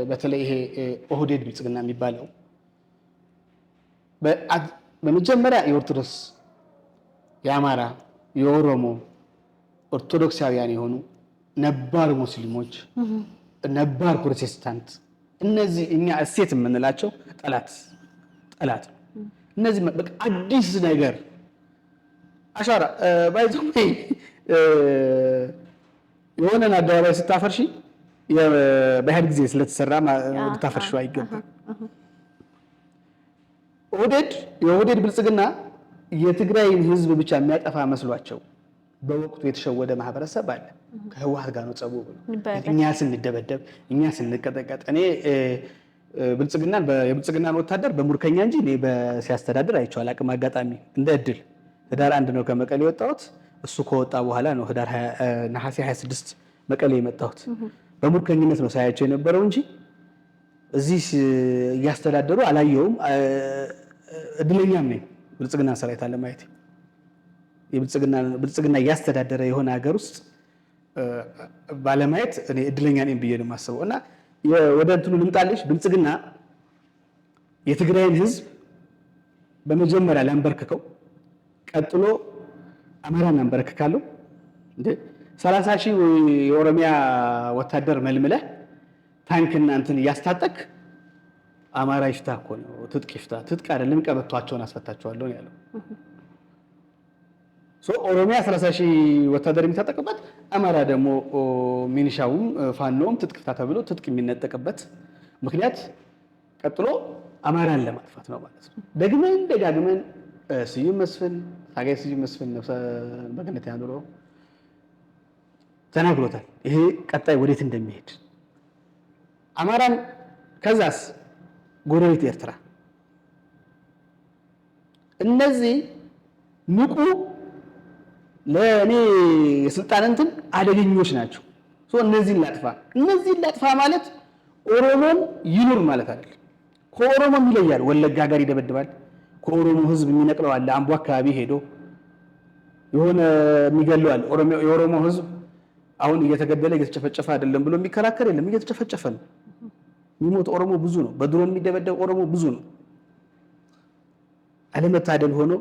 በተለይ ይሄ ኦህዴድ ብልጽግና የሚባለው በመጀመሪያ የኦርቶዶክስ፣ የአማራ፣ የኦሮሞ ኦርቶዶክሳውያን የሆኑ ነባር ሙስሊሞች፣ ነባር ፕሮቴስታንት እነዚህ እኛ እሴት የምንላቸው ጠላት እነዚህ በቃ አዲስ ነገር አሻራ ባይዙ የሆነን አደባባይ ስታፈርሺ በኢህአዴግ ጊዜ ስለተሰራ ልታፈርሺው አይገባም። የኦህዴድ ብልጽግና የትግራይን ህዝብ ብቻ የሚያጠፋ መስሏቸው በወቅቱ የተሸወደ ማህበረሰብ አለ። ከህወሓት ጋር ነው ጸቡ ብሎ እኛ ስንደበደብ እኛ ስንቀጠቀጥ እኔ የብልጽግናን ወታደር በሙርከኛ እንጂ እኔ ሲያስተዳድር አይቼው አላውቅም። አጋጣሚ እንደ እድል ህዳር 1 ነው ከመቀሌ የወጣሁት። እሱ ከወጣ በኋላ ነው ነሐሴ 26 መቀሌ የመጣሁት። በሙርከኝነት ነው ሳያቸው የነበረው እንጂ እዚህ እያስተዳደሩ አላየውም። እድለኛም ነኝ ብልጽግና ሰራዊት አለ ማየት። ብልጽግና እያስተዳደረ የሆነ ሀገር ውስጥ ባለማየት እኔ እድለኛ ነኝ ብዬ ነው የማስበው። እና ወደ እንትኑ ልምጣልሽ። ብልጽግና የትግራይን ህዝብ በመጀመሪያ ላንበርክከው፣ ቀጥሎ አማራን አንበረክካለሁ። እንዴ 30 ሺህ የኦሮሚያ ወታደር መልምለህ ታንክና እንትን እያስታጠቅ አማራ ይፍታ እኮ ነው። ትጥቅ ይፍታ። ትጥቅ አይደለም ቀበቷቸውን አስፈታቸዋለሁ ያለው። ኦሮሚያ 30 ሺህ ወታደር የሚታጠቅበት፣ አማራ ደግሞ ሚኒሻውም ፋኖም ትጥቅ ፍታ ተብሎ ትጥቅ የሚነጠቅበት ምክንያት ቀጥሎ አማራን ለማጥፋት ነው ማለት ነው። ደጋግመን ስዩም መስፍን ታጋይ ስዩም መስፍን ነፍሰ በገነት ያኑረው ተናግሮታል። ይሄ ቀጣይ ወዴት እንደሚሄድ አማራን ከዛስ ጎረቤት ኤርትራ እነዚህ ንቁ ለእኔ የስልጣን እንትን አደገኞች ናቸው። እነዚህን ላጥፋ ማለት ኦሮሞን ይኑር ማለት አይደለም። ከኦሮሞም ይለያል። ወለጋ ጋር ይደበድባል። ከኦሮሞ ህዝብ የሚነቅለው አለ። አምቦ አካባቢ ሄዶ የሆነ የሚገለው አለ። የኦሮሞ ህዝብ አሁን እየተገደለ እየተጨፈጨፈ አይደለም ብሎ የሚከራከር የለም። እየተጨፈጨፈ ነው። የሚሞት ኦሮሞ ብዙ ነው። በድሮን የሚደበደብ ኦሮሞ ብዙ ነው። አለመታደል ሆኖ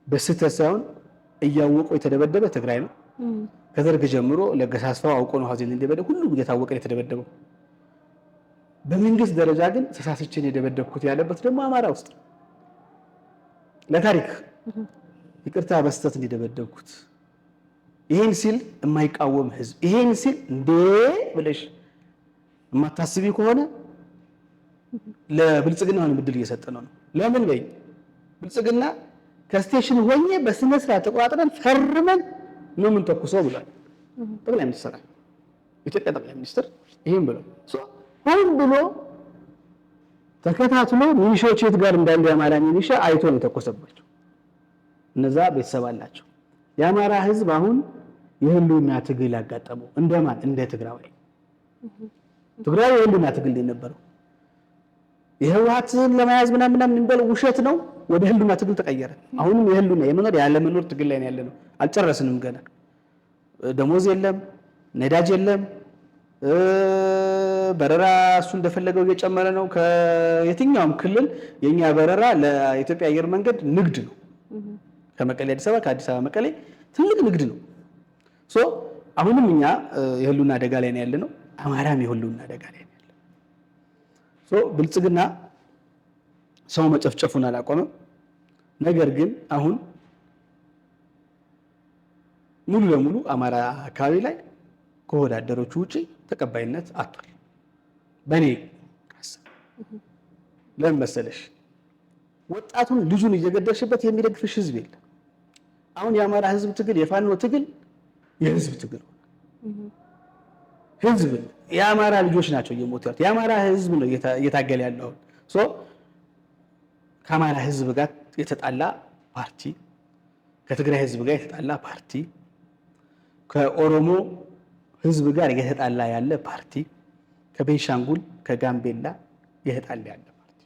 በስህተት ሳይሆን እያወቁ የተደበደበ ትግራይ ነው። ከደርግ ጀምሮ ለገሰ አስፋው አውቆ ነው ሀዘን እንደደበደበ ሁሉም እየታወቀ የተደበደበው። በመንግስት ደረጃ ግን ተሳስቼን የደበደብኩት ያለበት ደግሞ አማራ ውስጥ ለታሪክ ይቅርታ በስተት እንደደበደብኩት ይሄን ሲል የማይቃወም ህዝብ ይሄን ሲል እንዴ ብለሽ የማታስቢ ከሆነ ለብልጽግና ነው ምድል እየሰጠነው ነው። ለምን በይ ብልጽግና ከስቴሽን ሆኜ በስነ ስርዓት ተቋጥረን ፈርመን ነው ምን ተኩሰው ብሏል ጠቅላይ ሚኒስትር ኢትዮጵያ ጠቅላይ ሚኒስትር ይሄን ብለው ሆን ብሎ ተከታትሎ ሚኒሻዎች የት ጋር እንዳለ የአማራ ሚኒሻ አይቶ ነው የተኮሰባቸው። እነዛ ቤተሰብ አላቸው። የአማራ ህዝብ አሁን የህልውና ትግል ያጋጠመው እንደማን እንደ ትግራይ የህልውና ትግል የነበረው የህወሓትን ለመያዝ ምናምን የሚባለው ውሸት ነው። ወደ ህልውና ትግል ተቀየረ። አሁንም የህልውና የመኖር ያለመኖር ትግል ላይ ነው ያለነው። አልጨረስንም ገና። ደሞዝ የለም፣ ነዳጅ የለም፣ በረራ እሱ እንደፈለገው እየጨመረ ነው። ከየትኛውም ክልል የኛ በረራ ለኢትዮጵያ አየር መንገድ ንግድ ነው። ከመቀሌ አዲስ አበባ፣ ከአዲስ አበባ መቀሌ ትልቅ ንግድ ነው። አሁንም እኛ የህልውና አደጋ ላይ ነው ያለነው። አማራም የህልውና አደጋ ላይ ነው ያለው። ብልጽግና ሰው መጨፍጨፉን አላቆመም። ነገር ግን አሁን ሙሉ ለሙሉ አማራ አካባቢ ላይ ከወዳደሮቹ ውጪ ተቀባይነት አጥቷል። በኔ ሐሳብ ለምን መሰለሽ? ወጣቱን ልጁን እየገደልሽበት የሚደግፍሽ ህዝብ የለም። አሁን የአማራ ህዝብ ትግል የፋኖ ትግል የህዝብ ትግል ህዝብ የአማራ ልጆች ናቸው እየሞቱ ያሉት። የአማራ ህዝብ ነው እየታገለ ያለው። ከአማራ ህዝብ ጋር የተጣላ ፓርቲ፣ ከትግራይ ህዝብ ጋር የተጣላ ፓርቲ፣ ከኦሮሞ ህዝብ ጋር የተጣላ ያለ ፓርቲ፣ ከቤንሻንጉል ከጋምቤላ የተጣላ ያለ ፓርቲ።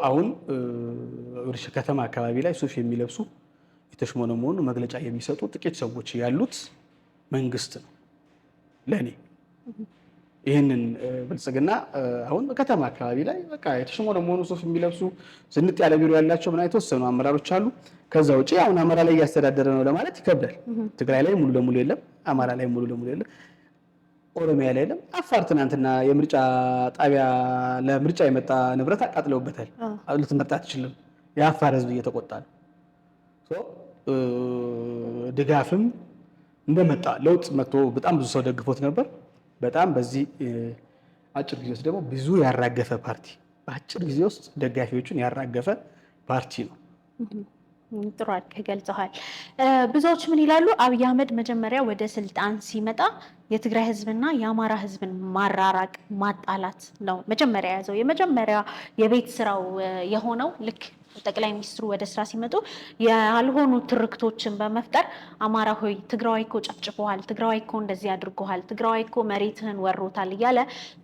አሁን ከተማ አካባቢ ላይ ሱፍ የሚለብሱ የተሽሞነሞኑ መግለጫ የሚሰጡ ጥቂት ሰዎች ያሉት መንግስት ነው። ለኔ ይህንን ብልጽግና አሁን ከተማ አካባቢ ላይ በቃ የተሽሞነሞኑ ሱፍ የሚለብሱ ዝንጥ ያለ ቢሮ ያላቸው ምን የተወሰኑ አመራሮች አሉ። ከዛ ውጪ አሁን አማራ ላይ እያስተዳደረ ነው ለማለት ይከብዳል። ትግራይ ላይ ሙሉ ለሙሉ የለም፣ አማራ ላይ ሙሉ ለሙሉ የለም፣ ኦሮሚያ ላይ የለም። አፋር ትናንትና የምርጫ ጣቢያ ለምርጫ የመጣ ንብረት አቃጥለውበታል። ልትመርጥ አትችልም። የአፋር ህዝብ እየተቆጣ ነው። ድጋፍም እንደመጣ ለውጥ መጥቶ በጣም ብዙ ሰው ደግፎት ነበር። በጣም በዚህ አጭር ጊዜ ውስጥ ደግሞ ብዙ ያራገፈ ፓርቲ፣ በአጭር ጊዜ ውስጥ ደጋፊዎቹን ያራገፈ ፓርቲ ነው። ጥሩ አድርገህ ገልጸዋል። ብዙዎች ምን ይላሉ? አብይ አህመድ መጀመሪያ ወደ ስልጣን ሲመጣ የትግራይ ህዝብና የአማራ ህዝብን ማራራቅ ማጣላት ነው መጀመሪያ የያዘው። የመጀመሪያ የቤት ስራው የሆነው ልክ ጠቅላይ ሚኒስትሩ ወደ ስራ ሲመጡ ያልሆኑ ትርክቶችን በመፍጠር አማራ ሆይ ትግራዋይ እኮ ጨፍጭፈዋል፣ ትግራዋይ እኮ እንደዚህ አድርገዋል፣ ትግራዋይ እኮ መሬትህን ወሮታል እያለ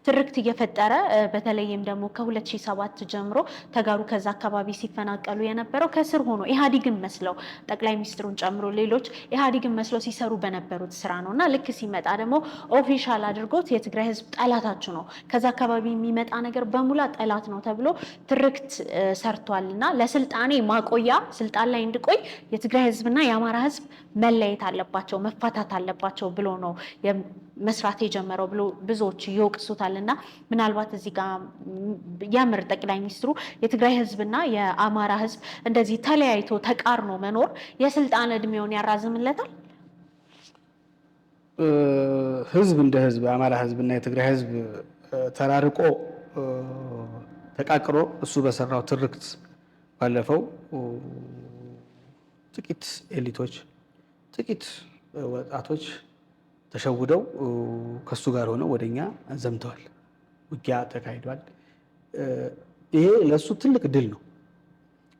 ትርክት እየፈጠረ በተለይም ደግሞ ከ2007 ጀምሮ ተጋሩ ከዛ አካባቢ ሲፈናቀሉ የነበረው ከስር ሆኖ ኢህአዴግን መስለው ጠቅላይ ሚኒስትሩን ጨምሮ ሌሎች ኢህአዴግን መስለው ሲሰሩ በነበሩት ስራ ነው እና ልክ ሲመጣ ደግሞ ኦፊሻል አድርጎት የትግራይ ህዝብ ጠላታችሁ ነው፣ ከዛ አካባቢ የሚመጣ ነገር በሙላ ጠላት ነው ተብሎ ትርክት ሰርቷል እና ለስልጣኔ ማቆያ ስልጣን ላይ እንድቆይ የትግራይ ህዝብና የአማራ ህዝብ መለየት አለባቸው፣ መፋታት አለባቸው ብሎ ነው መስራት የጀመረው ብሎ ብዙዎች ይወቅሱታል። እና ምናልባት እዚህ ጋር የምር ጠቅላይ ሚኒስትሩ የትግራይ ህዝብና የአማራ ህዝብ እንደዚህ ተለያይቶ ተቃርኖ መኖር የስልጣን እድሜውን ያራዝምለታል? ህዝብ እንደ ህዝብ የአማራ ህዝብና የትግራይ ህዝብ ተራርቆ ተቃቅሮ እሱ በሰራው ትርክት ባለፈው ጥቂት ኤሊቶች ጥቂት ወጣቶች ተሸውደው ከሱ ጋር ሆነው ወደኛ ዘምተዋል። ውጊያ ተካሂዷል። ይሄ ለሱ ትልቅ ድል ነው።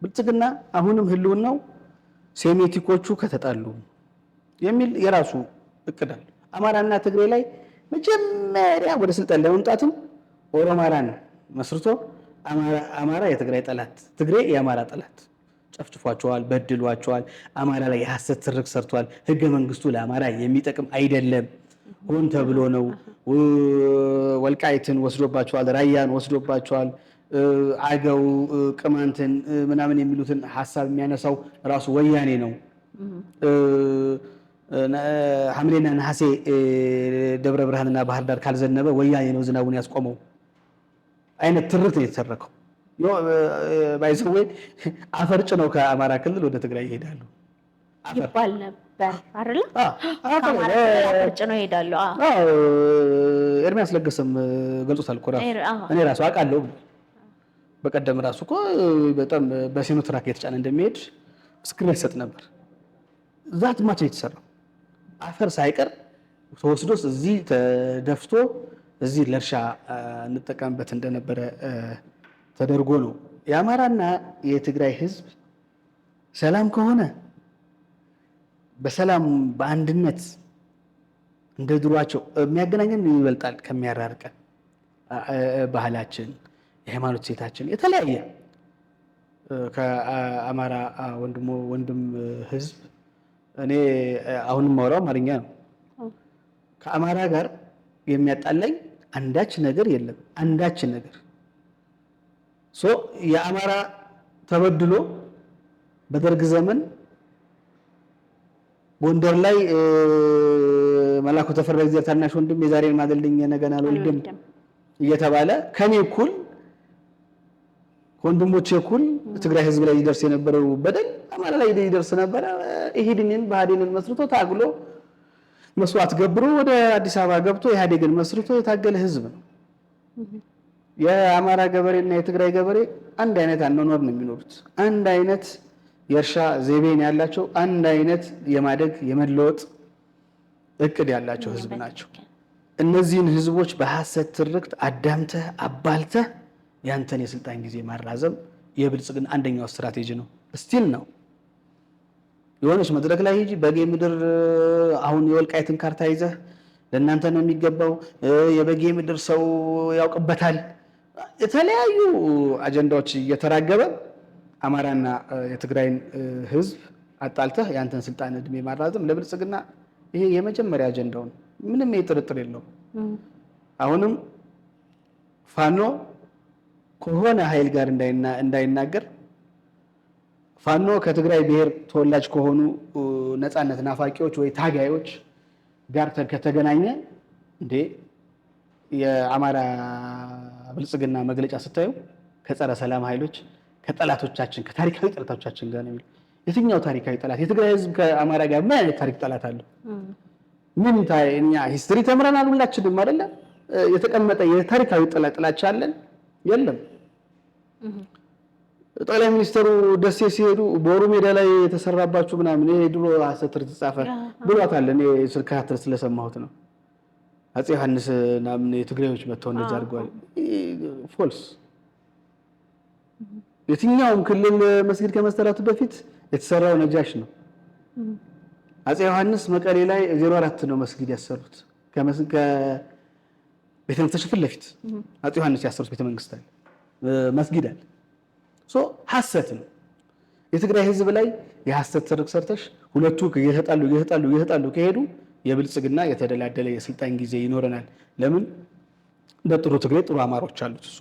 ብልጽግና አሁንም ህልውናው ሴሜቲኮቹ ከተጣሉ የሚል የራሱ እቅድ አለ። አማራና ትግሬ ላይ መጀመሪያ ወደ ስልጣን ለመምጣትም ኦሮማራን መስርቶ አማራ የትግራይ ጠላት፣ ትግሬ የአማራ ጠላት፣ ጨፍጭፏቸዋል፣ በድሏቸዋል። አማራ ላይ የሐሰት ትርክ ሰርቷል። ህገ መንግስቱ ለአማራ የሚጠቅም አይደለም፣ ሆን ተብሎ ነው። ወልቃይትን ወስዶባቸዋል፣ ራያን ወስዶባቸዋል። አገው ቅማንትን ምናምን የሚሉትን ሐሳብ የሚያነሳው ራሱ ወያኔ ነው። ሐምሌና ነሐሴ ደብረ ብርሃንና ባህር ዳር ካልዘነበ ወያኔ ነው ዝናቡን ያስቆመው አይነት ትርክት ነው የተሰረከው። ባይዘዌ አፈርጭ ነው ከአማራ ክልል ወደ ትግራይ ይሄዳሉ ይባል ነበር አይደል? አፈርጭ ነው ይሄዳሉ። ኤርሚያስ ለገሰም ገልጾታል እኮ ራሱ። እኔ ራሱ አውቃለሁ። በቀደም ራሱ እኮ በጣም በሲኖ ትራክ የተጫነ እንደሚሄድ ምስክርነት ይሰጥ ነበር። ዛት ማች ነው የተሰራው። አፈር ሳይቀር ተወስዶስ እዚህ ተደፍቶ እዚህ ለእርሻ እንጠቀምበት እንደነበረ ተደርጎ ነው። የአማራና የትግራይ ህዝብ ሰላም ከሆነ በሰላም በአንድነት እንደ ድሯቸው የሚያገናኘን ይበልጣል ከሚያራርቀን። ባህላችን፣ የሃይማኖት ሴታችን የተለያየ ከአማራ ወንድም ህዝብ እኔ አሁንም ማውራው አማርኛ ነው። ከአማራ ጋር የሚያጣላኝ አንዳች ነገር የለም። አንዳች ነገር የአማራ ተበድሎ በደርግ ዘመን ጎንደር ላይ መላኩ ተፈራ እግዚአብሔር ታናሽ ወንድም የዛሬን ማገልኝ የነገን አልወልድም እየተባለ ከኔ እኩል ወንድሞቼ እኩል ትግራይ ህዝብ ላይ ይደርስ የነበረው በደል አማራ ላይ ይደርስ ነበረ። ኢህዴንን ባህዴንን መስርቶ ታግሎ መስዋዕት ገብሮ ወደ አዲስ አበባ ገብቶ ኢህአዴግን መስርቶ የታገለ ህዝብ ነው። የአማራ ገበሬና የትግራይ ገበሬ አንድ አይነት አኗኗር ነው የሚኖሩት። አንድ አይነት የእርሻ ዘይቤን ያላቸው፣ አንድ አይነት የማደግ የመለወጥ እቅድ ያላቸው ህዝብ ናቸው። እነዚህን ህዝቦች በሐሰት ትርክት አዳምተህ አባልተህ ያንተን የስልጣን ጊዜ ማራዘም የብልጽግና አንደኛው ስትራቴጂ ነው። ስቲል ነው የሆነች መድረክ ላይ ሂጂ በጌ ምድር አሁን የወልቃይትን ካርታ ይዘህ ለእናንተ ነው የሚገባው፣ የበጌ ምድር ሰው ያውቅበታል፣ የተለያዩ አጀንዳዎች እየተራገበ አማራና የትግራይን ህዝብ አጣልተህ ያንተን ስልጣን እድሜ ማራዘም ለብልጽግና ይሄ የመጀመሪያ አጀንዳው ነው። ምንም ጥርጥር የለውም። አሁንም ፋኖ ከሆነ ኃይል ጋር እንዳይናገር ፋኖ ከትግራይ ብሔር ተወላጅ ከሆኑ ነፃነት ናፋቂዎች ወይ ታጋዮች ጋር ከተገናኘ እንዴ የአማራ ብልጽግና መግለጫ ስታዩ ከጸረ ሰላም ኃይሎች ከጠላቶቻችን ከታሪካዊ ጠላቶቻችን ጋር ነው። የትኛው ታሪካዊ ጠላት? የትግራይ ህዝብ ከአማራ ጋር ምን አይነት ታሪክ ጠላት አለው? ምን እኛ ሂስትሪ ተምረናል ሁላችንም አይደለ? የተቀመጠ የታሪካዊ ጥላቻ አለን? የለም። ጠቅላይ ሚኒስትሩ ደሴ ሲሄዱ ቦሩ ሜዳ ላይ የተሰራባችሁ ምናምን ይሄ ድሮ ሐሰት ተጻፈ ብሏታል። እኔ ስልካትር ስለሰማሁት ነው። አፄ ዮሐንስ ምናምን የትግራዮች መተው እንደዛ አድርገዋል። ፎልስ። የትኛውም ክልል መስጊድ ከመሰራቱ በፊት የተሰራው ነጃሽ ነው። አፄ ዮሐንስ መቀሌ ላይ 04 ነው መስጊድ ያሰሩት። ቤተ መንግስት ፊት ለፊት አፄ ዮሐንስ ያሰሩት ቤተ መንግስት አለ፣ መስጊድ አለ። ሐሰት ነው። የትግራይ ህዝብ ላይ የሐሰት ትርክ ሰርተሽ ሁለቱ እየተጣሉ ከሄዱ የብልጽግና የተደላደለ የስልጣን ጊዜ ይኖረናል። ለምን በጥሩ ትግሬ ጥሩ አማሮች አሉት። እሱ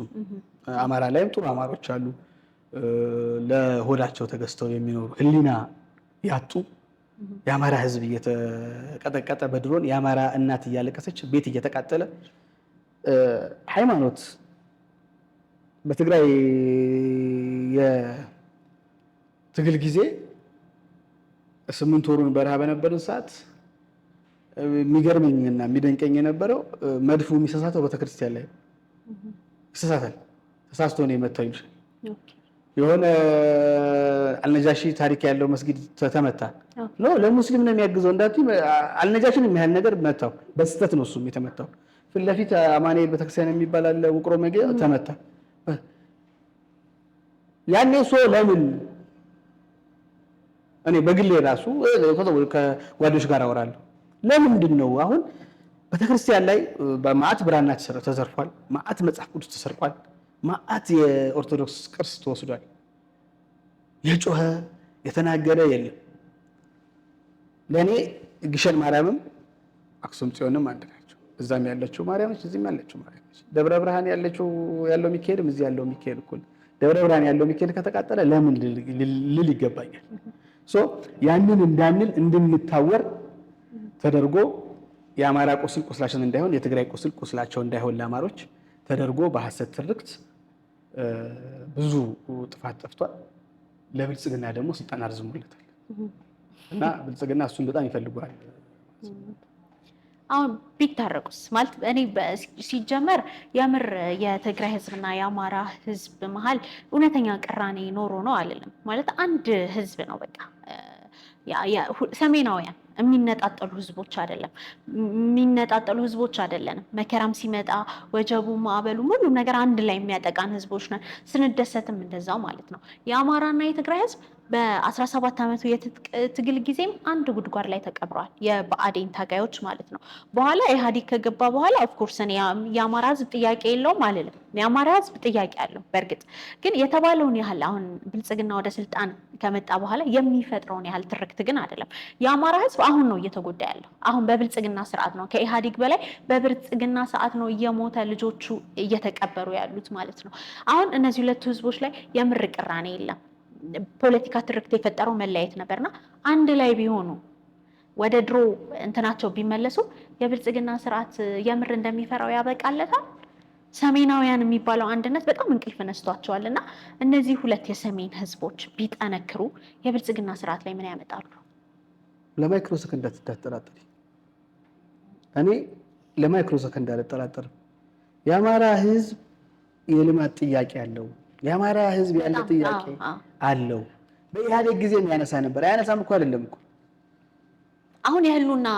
አማራ ላይም ጥሩ አማሮች አሉ። ለሆዳቸው ተገዝተው የሚኖሩ ህሊና ያጡ የአማራ ህዝብ እየተቀጠቀጠ በድሮን የአማራ እናት እያለቀሰች ቤት እየተቃጠለ ሃይማኖት በትግራይ የትግል ጊዜ 8 ወሩን በረሃ በነበርን ሰዓት የሚገርመኝና የሚደንቀኝ የነበረው መድፉ የሚሰሳተው ቤተክርስቲያን ላይ ይሰሳታል። ተሳስቶ ነው የመታው ይልሻል። የሆነ አልነጃሺ ታሪክ ያለው መስጊድ ተመታ ነው ለሙስሊም ነው የሚያግዘው እንዳት አልነጃሺን የሚያህል ነገር መታው። በስተት ነው እሱም የተመታው። ፊት ለፊት አማኑኤል ቤተክርስቲያን የሚባል አለ ውቅሮ መገ ተመታ። ያኔ ለምን እኔ በግሌ ራሱ ከጓዶች ጋር አወራለሁ። ለምንድን ነው አሁን ቤተክርስቲያን ላይ በማዕት ብራና ተዘርፏል፣ ማዕት መጽሐፍ ቅዱስ ተሰርቋል፣ ማዕት የኦርቶዶክስ ቅርስ ተወስዷል። የጮኸ የተናገረ የለም። ለኔ ግሸን ማርያምም አክሱም ጽዮንም አንድ ናቸው። እዛም ያለችው ማርያምች እዚህም ያለችው ማርያምች። ደብረ ብርሃን ያለው ሚካኤልም እዚህ ያለው ሚካኤል እኩል። ደብረ ብርሃን ያለው ሚካኤል ከተቃጠለ ለምን ልል ይገባኛል። ያንን እንዳንል እንድንታወር ተደርጎ የአማራ ቁስል ቁስላችን እንዳይሆን የትግራይ ቁስል ቁስላቸው እንዳይሆን ለአማሮች ተደርጎ በሐሰት ትርክት ብዙ ጥፋት ጠፍቷል። ለብልጽግና ደግሞ ስልጣን አርዝሞለታል እና ብልጽግና እሱን በጣም ይፈልጓል። አሁን ቢታረቁስ ማለት እኔ ሲጀመር የምር የትግራይ ህዝብና የአማራ ህዝብ መሀል እውነተኛ ቅራኔ ኖሮ ነው አልልም። ማለት አንድ ህዝብ ነው በቃ። ሰሜናውያን የሚነጣጠሉ ህዝቦች አይደለንም። መከራም ሲመጣ ወጀቡ፣ ማዕበሉ፣ ሁሉም ነገር አንድ ላይ የሚያጠቃን ህዝቦች ነን። ስንደሰትም እንደዛው ማለት ነው። የአማራና የትግራይ ህዝብ በ17 ዓመቱ የትጥቅ ትግል ጊዜም አንድ ጉድጓድ ላይ ተቀብረዋል። የብአዴን ታጋዮች ማለት ነው። በኋላ ኢህአዴግ ከገባ በኋላ ኦፍኮርስ እኔ የአማራ ህዝብ ጥያቄ የለውም አልልም። የአማራ ህዝብ ጥያቄ አለው። በእርግጥ ግን የተባለውን ያህል አሁን ብልጽግና ወደ ስልጣን ከመጣ በኋላ የሚፈጥረውን ያህል ትርክት ግን አይደለም። የአማራ ህዝብ አሁን ነው እየተጎዳ ያለው። አሁን በብልጽግና ስርዓት ነው። ከኢህአዴግ በላይ በብልጽግና ሰዓት ነው እየሞተ ልጆቹ እየተቀበሩ ያሉት ማለት ነው። አሁን እነዚህ ሁለቱ ህዝቦች ላይ የምር ቅራኔ የለም። ፖለቲካ ትርክት የፈጠረው መለያየት ነበርና አንድ ላይ ቢሆኑ ወደ ድሮ እንትናቸው ቢመለሱ የብልጽግና ስርዓት የምር እንደሚፈራው ያበቃለታል። ሰሜናውያን የሚባለው አንድነት በጣም እንቅልፍ ነስቷቸዋል እና እነዚህ ሁለት የሰሜን ህዝቦች ቢጠነክሩ የብልጽግና ስርዓት ላይ ምን ያመጣሉ? ለማይክሮ ሰከንድ እንዳትጠራጠሪ። እኔ ለማይክሮ ሰከንድ አልጠራጠርም። የአማራ ህዝብ የልማት ጥያቄ አለው። የአማራ ህዝብ ያለ ጥያቄ አለው። በኢህአዴግ ጊዜ የሚያነሳ ነበር። አያነሳም እኮ አይደለም እኮ አሁን የህሉና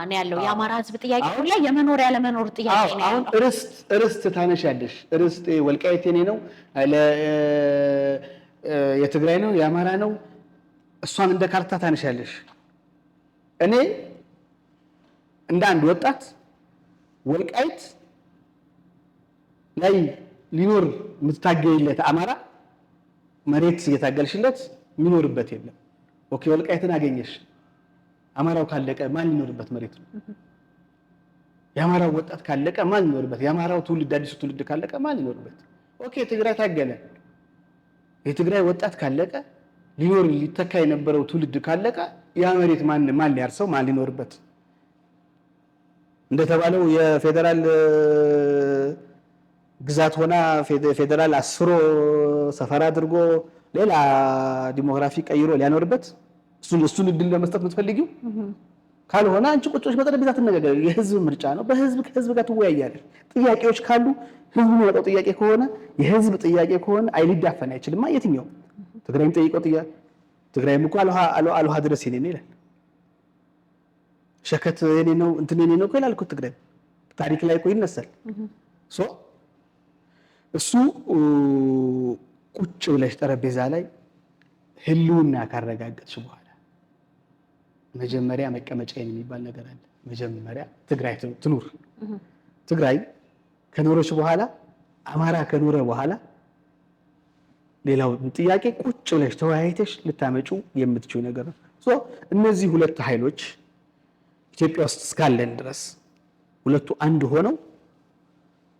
ነው ያለው። የአማራ ህዝብ ጥያቄ ሁላ የመኖር ያለመኖር ጥያቄ ነው። አሁን ርስት ታነሻለሽ። ርስት ወልቃይት የኔ ነው፣ የትግራይ ነው፣ የአማራ ነው። እሷን እንደ ካርታ ታነሻለሽ። እኔ እንደ አንድ ወጣት ወልቃይት ላይ ሊኖር የምትታገይለት አማራ መሬት እየታገልሽለት የሚኖርበት የለም። ኦኬ ወልቃይትን አገኘሽ። አማራው ካለቀ ማን ሊኖርበት መሬት ነው? የአማራው ወጣት ካለቀ ማን ሊኖርበት? የአማራው ትውልድ አዲሱ ትውልድ ካለቀ ማን ሊኖርበት? ኦኬ ትግራይ ታገለ። የትግራይ ወጣት ካለቀ ሊተካ የነበረው ትውልድ ካለቀ ያ መሬት ማን ሊያርሰው? ማን ሊኖርበት? እንደተባለው የፌደራል ግዛት ሆና ፌደራል አስፍሮ ሰፈራ አድርጎ ሌላ ዲሞግራፊ ቀይሮ ሊያኖርበት እሱን እድል ለመስጠት የምትፈልጊው ካልሆነ አንቺ ቁጭዎች በጠረጴዛ ትነጋገር። የህዝብ ምርጫ ነው። ከህዝብ ጋር ትወያያለሽ። ጥያቄዎች ካሉ ህዝቡ የሚወጣው ጥያቄ ከሆነ የህዝብ ጥያቄ ከሆነ ሊዳፈን አይችልማ። የትኛው ትግራይም ጠይቀው ጥያቄ ትግራይም እኮ አልውሃ ድረስ የኔ ነው ይላል። ሸከት የኔ ነው እንትን የኔ ነው እኮ ይላል እኮ ትግራይ ታሪክ ላይ እኮ ይነሳል። እሱ ቁጭ ብለሽ ጠረጴዛ ላይ ህልውና ካረጋገጥሽ በኋላ መጀመሪያ መቀመጫዬን የሚባል ነገር አለ። መጀመሪያ ትግራይ ትኑር። ትግራይ ከኖረች በኋላ አማራ ከኖረ በኋላ ሌላው ጥያቄ ቁጭ ብለሽ ተወያይተሽ ልታመጩ የምትችው ነገር ነው። እነዚህ ሁለት ኃይሎች ኢትዮጵያ ውስጥ እስካለን ድረስ ሁለቱ አንድ ሆነው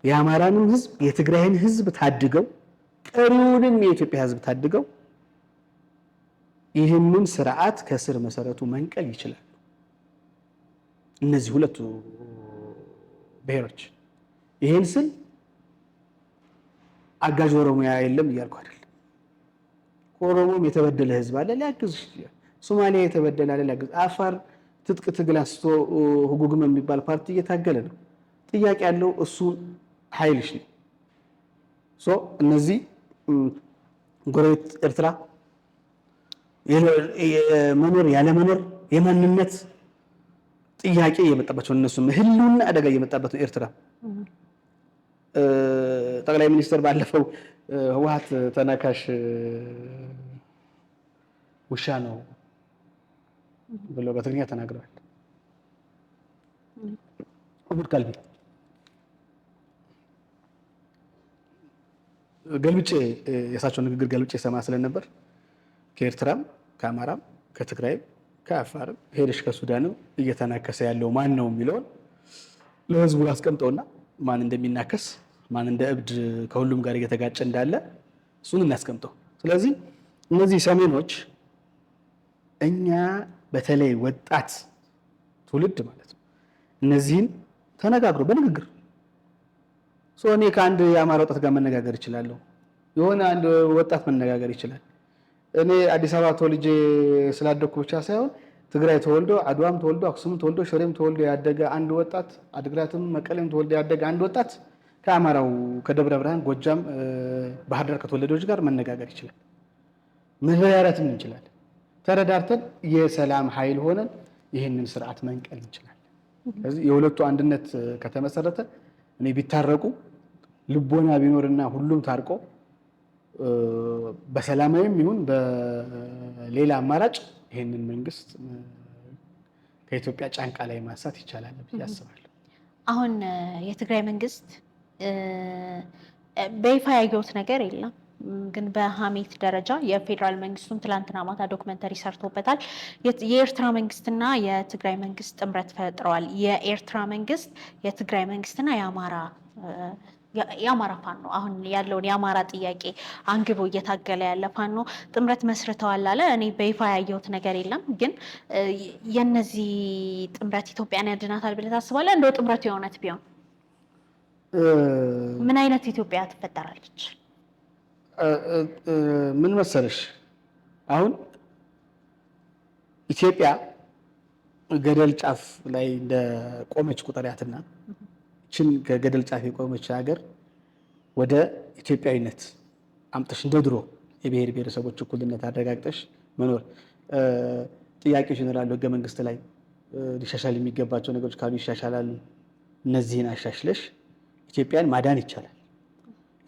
የአማራንም ህዝብ የትግራይን ህዝብ ታድገው ቀሪውንም የኢትዮጵያ ህዝብ ታድገው ይህንን ስርዓት ከስር መሰረቱ መንቀል ይችላሉ። እነዚህ ሁለቱ ብሔሮች ይህን ስል አጋዥ ኦሮሚያ የለም እያልኩ አይደለም። ኦሮሞም የተበደለ ህዝብ አለ ሊያግዝ ይችላል። ሶማሊያ የተበደለ አለ ሊያግዝ። አፋር ትጥቅ ትግል አንስቶ ህጉግም የሚባል ፓርቲ እየታገለ ነው። ጥያቄ ያለው እሱ ኃይልሽ ነው። እነዚህ ጎረቤት ኤርትራ መኖር ያለመኖር የማንነት ጥያቄ እየመጣባቸው እነሱም ህልውና አደጋ እየመጣበት ነው። ኤርትራ ጠቅላይ ሚኒስትር ባለፈው ህወሓት ተናካሽ ውሻ ነው ብለው በትግርኛ ተናግረዋል። አቡድ ካልቢ ገልብጬ የእሳቸውን ንግግር ገልብጬ ሰማ ስለነበር ከኤርትራም ከአማራም ከትግራይም ከአፋርም ሄደሽ ከሱዳንም እየተናከሰ ያለው ማን ነው የሚለውን ለህዝቡ አስቀምጠውና ማን እንደሚናከስ ማን እንደ እብድ ከሁሉም ጋር እየተጋጨ እንዳለ እሱን እናስቀምጠው። ስለዚህ እነዚህ ሰሜኖች እኛ በተለይ ወጣት ትውልድ ማለት ነው እነዚህን ተነጋግሮ በንግግር እኔ ከአንድ የአማራ ወጣት ጋር መነጋገር እችላለሁ። የሆነ አንድ ወጣት መነጋገር ይችላል። እኔ አዲስ አበባ ተወልጄ ስላደኩ ብቻ ሳይሆን ትግራይ ተወልዶ አድዋም ተወልዶ አክሱም ተወልዶ ሽሬም ተወልዶ ያደገ አንድ ወጣት አድግራትም መቀሌም ተወልዶ ያደገ አንድ ወጣት ከአማራው ከደብረ ብርሃን ጎጃም ባህር ዳር ከተወለዶች ጋር መነጋገር ይችላል። መወያየትም እንችላለን። ተረዳርተን የሰላም ኃይል ሆነን ይህንን ስርዓት መንቀል እንችላለን። ስለዚህ የሁለቱ አንድነት ከተመሰረተ እኔ ቢታረቁ ልቦና ቢኖርና ሁሉም ታርቆ በሰላማዊም ይሁን በሌላ አማራጭ ይህንን መንግስት ከኢትዮጵያ ጫንቃ ላይ ማንሳት ይቻላል ብዬ አስባለሁ። አሁን የትግራይ መንግስት በይፋ ያየሁት ነገር የለም፣ ግን በሀሜት ደረጃ የፌዴራል መንግስቱም ትላንትና ማታ ዶክመንተሪ ሰርቶበታል። የኤርትራ መንግስትና የትግራይ መንግስት ጥምረት ፈጥረዋል። የኤርትራ መንግስት የትግራይ መንግስትና የአማራ ፋኖ አሁን ያለውን የአማራ ጥያቄ አንግቦ እየታገለ ያለ ፋኖ ጥምረት መስርተዋል አለ። እኔ በይፋ ያየሁት ነገር የለም፣ ግን የነዚህ ጥምረት ኢትዮጵያን ያድናታል ብለህ ታስባለህ? እንደው ጥምረቱ የእውነት ቢሆን ምን አይነት ኢትዮጵያ ትፈጠራለች? ምን መሰለሽ፣ አሁን ኢትዮጵያ ገደል ጫፍ ላይ እንደቆመች ቁጠሪያትና ችን ከገደል ጫፍ የቆመች ሀገር ወደ ኢትዮጵያዊነት አምጥተሽ እንደ ድሮ የብሔር ብሔረሰቦች እኩልነት አረጋግጠሽ መኖር ጥያቄዎች ይኖራሉ። ህገ መንግስት ላይ ሊሻሻል የሚገባቸው ነገሮች ካሉ ይሻሻላሉ። እነዚህን አሻሽለሽ ኢትዮጵያን ማዳን ይቻላል።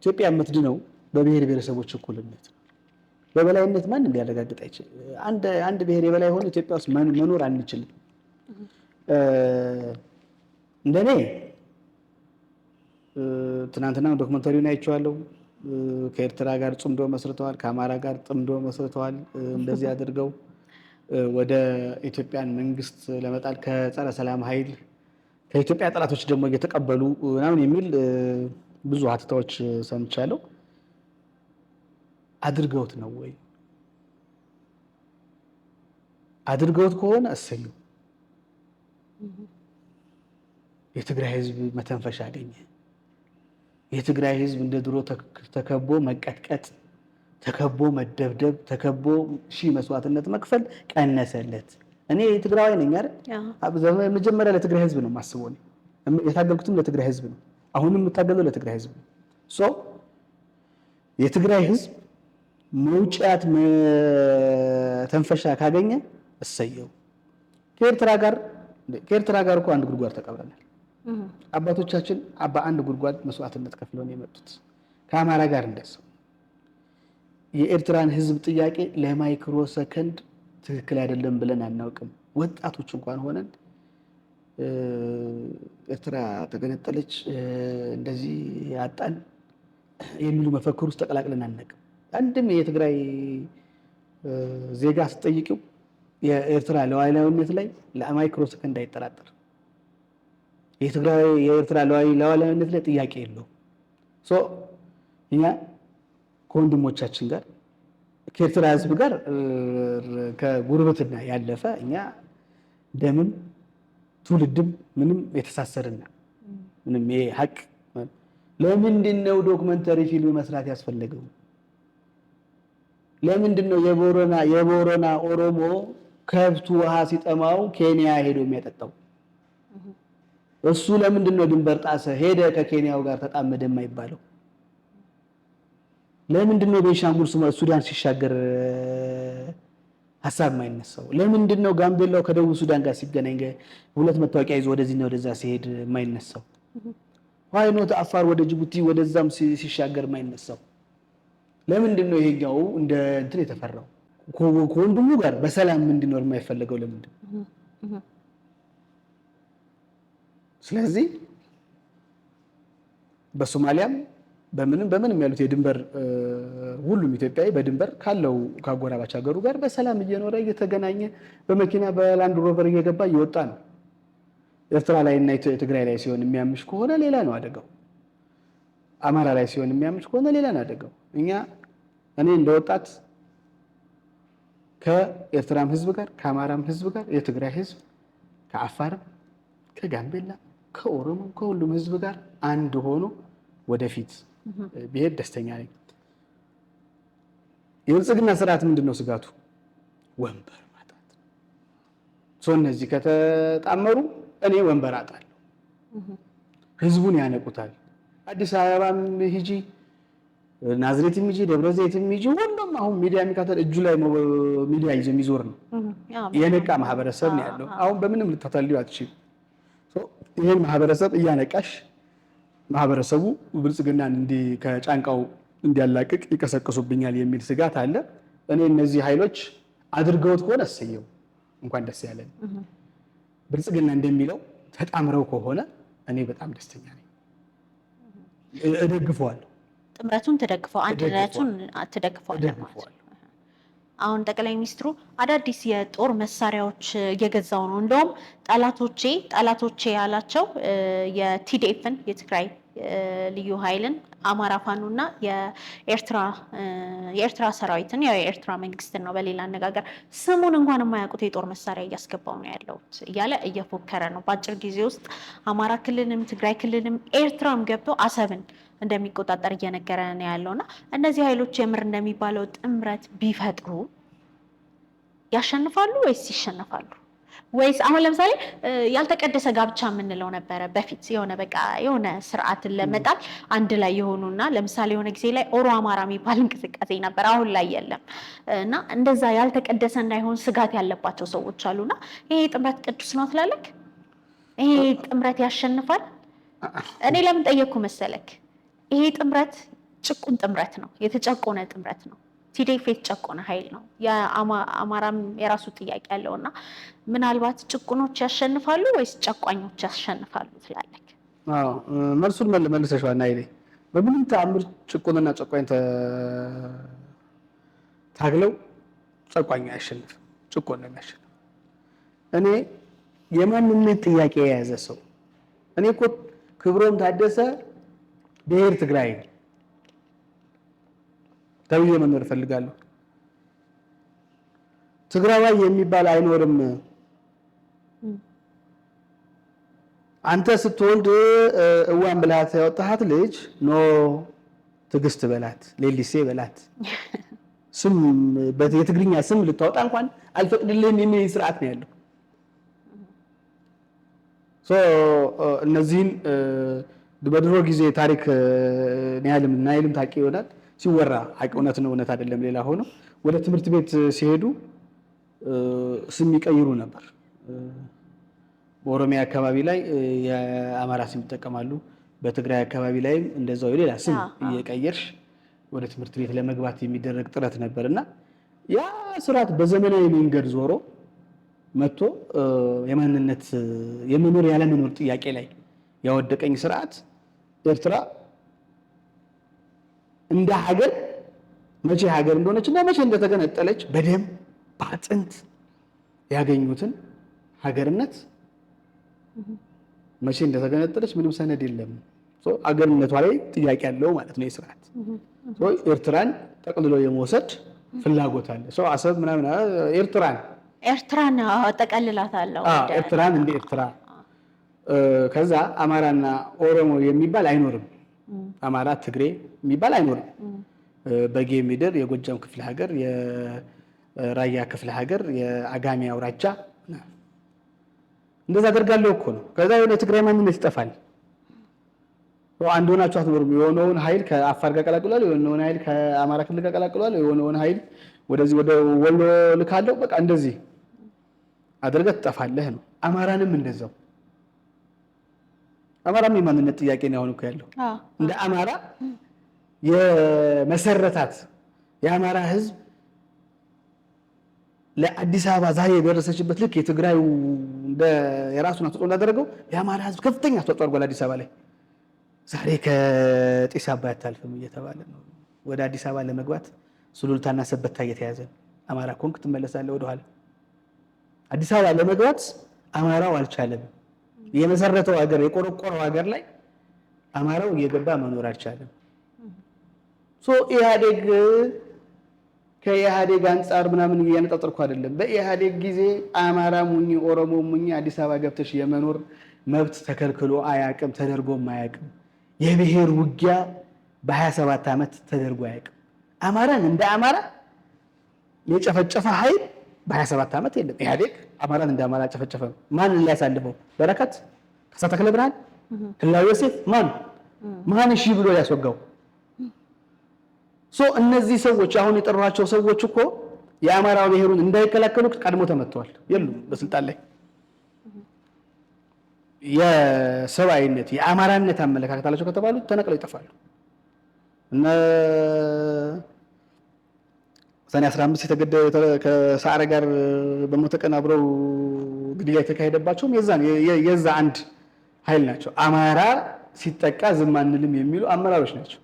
ኢትዮጵያ የምትድነው በብሔር ብሔረሰቦች እኩልነት ነው። በበላይነት ማንም ሊያረጋግጥ አይችልም። አንድ ብሔር የበላይ ሆኖ ኢትዮጵያ ውስጥ መኖር አንችልም። እንደኔ ትናንትና ዶክመንተሪውን አይቼዋለሁ። ከኤርትራ ጋር ጽምዶ መስርተዋል፣ ከአማራ ጋር ጽምዶ መስርተዋል። እንደዚህ አድርገው ወደ ኢትዮጵያን መንግስት ለመጣል ከጸረ ሰላም ኃይል ከኢትዮጵያ ጠላቶች ደግሞ እየተቀበሉ ምናምን የሚል ብዙ ሀተታዎች ሰምቻለሁ። አድርገውት ነው ወይ? አድርገውት ከሆነ እሰዩ። የትግራይ ህዝብ መተንፈሻ አገኘ። የትግራይ ህዝብ እንደ ድሮ ተከቦ መቀጥቀጥ፣ ተከቦ መደብደብ፣ ተከቦ ሺህ መስዋዕትነት መክፈል ቀነሰለት። እኔ ትግራዋይ ነኝ አይደል? መጀመሪያ ለትግራይ ህዝብ ነው የማስበው። የታገልኩትም ለትግራይ ህዝብ ነው። አሁንም የምታገለው ለትግራይ ህዝብ ነው። የትግራይ ህዝብ መውጫት ተንፈሻ ካገኘ እሰየው። ከኤርትራ ጋር እኮ አንድ ጉድጓድ ተቀብረናል። አባቶቻችን በአንድ ጉድጓድ መስዋዕትነት ከፍለው ነው የመጡት። ከአማራ ጋር እንደሰው የኤርትራን ህዝብ ጥያቄ ለማይክሮ ሰከንድ ትክክል አይደለም ብለን አናውቅም። ወጣቶች እንኳን ሆነን ኤርትራ ተገነጠለች እንደዚህ ያጣን የሚሉ መፈክር ውስጥ ተቀላቅለን አናውቅም። አንድም የትግራይ ዜጋ ስጠይቂው የኤርትራ ሉዓላዊነት ላይ ለማይክሮ ሰከንድ አይጠራጠር። የኤርትራ ሉዓላዊነት ላይ ጥያቄ የለውም። እኛ ከወንድሞቻችን ጋር ከኤርትራ ህዝብ ጋር ከጉርብትና ያለፈ እኛ ደምም ትውልድም ምንም የተሳሰርና ምንም ይሄ ሀቅ። ለምንድን ነው ዶክመንተሪ ፊልም መስራት ያስፈለገው? ለምንድን ነው የቦረና ኦሮሞ ከብቱ ውሃ ሲጠማው ኬንያ ሄዶ የሚያጠጣው? እሱ ለምንድን ነው ድንበር ጣሰ ሄደ ከኬንያው ጋር ተጣመደ የማይባለው? ለምንድን ነው ቤንሻንጉል ሱዳን ሲሻገር ሀሳብ የማይነሳው? ለምንድን ነው ጋምቤላው ከደቡብ ሱዳን ጋር ሲገናኝ ሁለት መታወቂያ ይዞ ወደዚህና ወደዛ ሲሄድ የማይነሳው? ዋይኖት አፋር ወደ ጅቡቲ ወደዛም ሲሻገር የማይነሳው? ለምንድን ነው ይሄኛው እንደ እንትን የተፈራው? ከወንድሙ ጋር በሰላም እንዲኖር የማይፈልገው ለምንድን ነው? ስለዚህ በሶማሊያም በምንም ያሉት የድንበር ሁሉም ኢትዮጵያዊ በድንበር ካለው ካጎራባች ሀገሩ ጋር በሰላም እየኖረ እየተገናኘ በመኪና በላንድ ሮቨር እየገባ እየወጣ ነው። ኤርትራ ላይ እና ትግራይ ላይ ሲሆን የሚያምሽ ከሆነ ሌላ ነው አደጋው። አማራ ላይ ሲሆን የሚያምሽ ከሆነ ሌላ ነው አደጋው። እኔ እንደ ወጣት ከኤርትራም ህዝብ ጋር ከአማራም ህዝብ ጋር የትግራይ ህዝብ ከአፋርም ከጋምቤላ ከኦሮሞም ከሁሉም ህዝብ ጋር አንድ ሆኖ ወደፊት ቢሄድ ደስተኛ ነኝ። የብልጽግና ስርዓት ምንድነው ስጋቱ? ወንበር ማጣት። እነዚህ ከተጣመሩ እኔ ወንበር አጣለሁ። ህዝቡን ያነቁታል። አዲስ አበባም ሂጂ፣ ናዝሬትም ሂጂ፣ ደብረ ዘይትም ሂጂ፣ ሁሉም አሁን ሚዲያ የሚካተል እጁ ላይ ሚዲያ ይዞ የሚዞር ነው። የነቃ ማህበረሰብ ነው ያለው። አሁን በምንም ልታታልዩ አትችልም። ይሄን ማህበረሰብ እያነቃሽ ማህበረሰቡ ብልጽግናን ከጫንቃው እንዲያላቅቅ ይቀሰቅሱብኛል የሚል ስጋት አለ። እኔ እነዚህ ኃይሎች አድርገውት ከሆነ እሰየው፣ እንኳን ደስ ያለን። ብልጽግና እንደሚለው ተጣምረው ከሆነ እኔ በጣም ደስተኛ ነኝ፣ እደግፈዋለሁ። ጥምረቱን ትደግፈው፣ አንድነቱን ትደግፈዋለህ ማለት ነው። አሁን ጠቅላይ ሚኒስትሩ አዳዲስ የጦር መሳሪያዎች እየገዛው ነው። እንደውም ጠላቶቼ ያላቸው የቲዲኤፍን የትግራይ ልዩ ኃይልን አማራ ፋኖና የኤርትራ ሰራዊትን ያው የኤርትራ መንግስትን ነው በሌላ አነጋገር ስሙን እንኳን የማያውቁት የጦር መሳሪያ እያስገባው ነው ያለው እያለ እየፎከረ ነው። በአጭር ጊዜ ውስጥ አማራ ክልልም ትግራይ ክልልም ኤርትራም ገብቶ አሰብን እንደሚቆጣጠር እየነገረ ነው ያለውና እነዚህ ኃይሎች የምር እንደሚባለው ጥምረት ቢፈጥሩ ያሸንፋሉ ወይስ ይሸነፋሉ? ወይስ አሁን ለምሳሌ ያልተቀደሰ ጋብቻ የምንለው ነበረ በፊት የሆነ ስርዓትን ለመጣል አንድ ላይ የሆኑና ለምሳሌ የሆነ ጊዜ ላይ ኦሮ አማራ የሚባል እንቅስቃሴ ነበር፣ አሁን ላይ የለም። እና እንደዛ ያልተቀደሰ እንዳይሆን ስጋት ያለባቸው ሰዎች አሉና ይሄ ጥምረት ቅዱስ ነው ትላለህ? ይሄ ጥምረት ያሸንፋል? እኔ ለምን ጠየቅኩ መሰለክ? ይሄ ጥምረት ጭቁን ጥምረት ነው፣ የተጨቆነ ጥምረት ነው። ቲዲኤፍ የተጨቆነ ኃይል ነው። የአማራም የራሱ ጥያቄ ያለውና ምናልባት ጭቁኖች ያሸንፋሉ ወይስ ጨቋኞች ያሸንፋሉ ትላለህ? አዎ መልሱን መልሰሻል። አይኔ በምንም ተአምር ጭቁንና ጨቋኝ ታግለው ጨቋኝ አያሸንፍም፣ ጭቁን ነው የሚያሸንፍ። እኔ የማንነት ጥያቄ የያዘ ሰው እኔ እኮ ክብሮም ታደሰ ብሔር ትግራይ ተብዬ መኖር እፈልጋለሁ። ትግራዋይ የሚባል አይኖርም። አንተ ስትወልድ እዋን ብላት ያወጣሃት ልጅ ኖ ትዕግስት በላት፣ ሌሊሴ በላት፣ ስም የትግርኛ ስም ልታወጣ እንኳን አልፈቅድልህም የሚል ስርዓት ነው ያለው። እነዚህን በድሮ ጊዜ ታሪክ ናይልም ታውቂ ይሆናል። ሲወራ እውነት ነው እውነት አይደለም ሌላ ሆኖ ወደ ትምህርት ቤት ሲሄዱ ስም ይቀይሩ ነበር። በኦሮሚያ አካባቢ ላይ የአማራ ስም ይጠቀማሉ። በትግራይ አካባቢ ላይም እንደዛው የሌላ ስም እየቀየርሽ ወደ ትምህርት ቤት ለመግባት የሚደረግ ጥረት ነበርና ያ ስርዓት በዘመናዊ መንገድ ዞሮ መጥቶ የማንነት የመኖር ያለመኖር ጥያቄ ላይ ያወደቀኝ ስርዓት ኤርትራ እንደ ሀገር መቼ ሀገር እንደሆነችና መቼ እንደተገነጠለች በደም በአጥንት ያገኙትን ሀገርነት መቼ እንደተገነጠለች ምንም ሰነድ የለም። አገርነቷ ላይ ጥያቄ ያለው ማለት ነው የስርዓት ኤርትራን ጠቅልሎ የመውሰድ ፍላጎት አለ። አሰብ ምናምን ኤርትራን ጠቀልላታለሁ ኤርትራን እንደ ኤርትራ ከዛ አማራና ኦሮሞ የሚባል አይኖርም። አማራ ትግሬ የሚባል አይኖርም። በጌ ምድር የጎጃም ክፍለ ሀገር፣ የራያ ክፍለ ሀገር፣ የአጋሚ አውራጃ እንደዛ አደርጋለሁ እኮ ነው። ከዛ የሆነ የትግራይ ማንነት ይጠፋል። አንድ ሆናችሁ አትኖሩም። የሆነውን ኃይል ከአፋር ጋር ቀላቅሏል፣ የሆነውን ኃይል ከአማራ ክልል ጋር ቀላቅሏል፣ የሆነውን ኃይል ወደዚህ ወደ ወሎ ልካለው። በቃ እንደዚህ አድርገህ ትጠፋለህ ነው። አማራንም እንደዛው አማራም የማንነት ጥያቄ ነው አሁን እኮ ያለው። እንደ አማራ የመሰረታት የአማራ ህዝብ ለአዲስ አበባ ዛሬ የደረሰችበት ልክ የትግራዩ እንደ የራሱን አስተዋጽኦ እንዳደረገው የአማራ ህዝብ ከፍተኛ አስተዋጽኦ አድርጓል አዲስ አበባ ላይ። ዛሬ ከጢስ አባይ አታልፍም እየተባለ ነው። ወደ አዲስ አበባ ለመግባት ሱሉልታና ሰበታ እየተያዘ ነው። አማራ ኮንክ ትመለሳለህ ወደኋላ። አዲስ አበባ ለመግባት አማራው አልቻለም። የመሰረተው ሀገር የቆረቆረው ሀገር ላይ አማራው እየገባ መኖር አልቻለም። ኢህአዴግ ከኢህአዴግ አንጻር ምናምን እያነጣጠርኩ አይደለም። በኢህአዴግ ጊዜ አማራ ሙኝ ኦሮሞ ሙኝ አዲስ አበባ ገብተሽ የመኖር መብት ተከልክሎ አያቅም፣ ተደርጎም አያቅም። የብሔር ውጊያ በ27 ዓመት ተደርጎ አያቅም። አማራን እንደ አማራ የጨፈጨፈ ኃይል በ27 ዓመት የለም። ኢህአዴግ አማራን እንደ አማራ ጨፈጨፈ። ማንን ሊያሳልፈው? በረከት ካሳ ተክለ ብርሃን፣ ህላዊ ዮሴፍ ማን እሺ ብሎ ያስወጋው? እነዚህ ሰዎች አሁን የጠሯቸው ሰዎች እኮ የአማራ ብሔሩን እንዳይከላከሉ ቀድሞ ተመተዋል። የሉም በስልጣን ላይ። የሰብአዊነት የአማራነት አመለካከት አላቸው ከተባሉ ተነቅለው ይጠፋሉ። ሰኔ 15 የተገደለ ከሰዓረ ጋር በሞተ ቀን አብረው ግድያ የተካሄደባቸውም የዛ አንድ ኃይል ናቸው። አማራ ሲጠቃ ዝም አንልም የሚሉ አመራሮች ናቸው።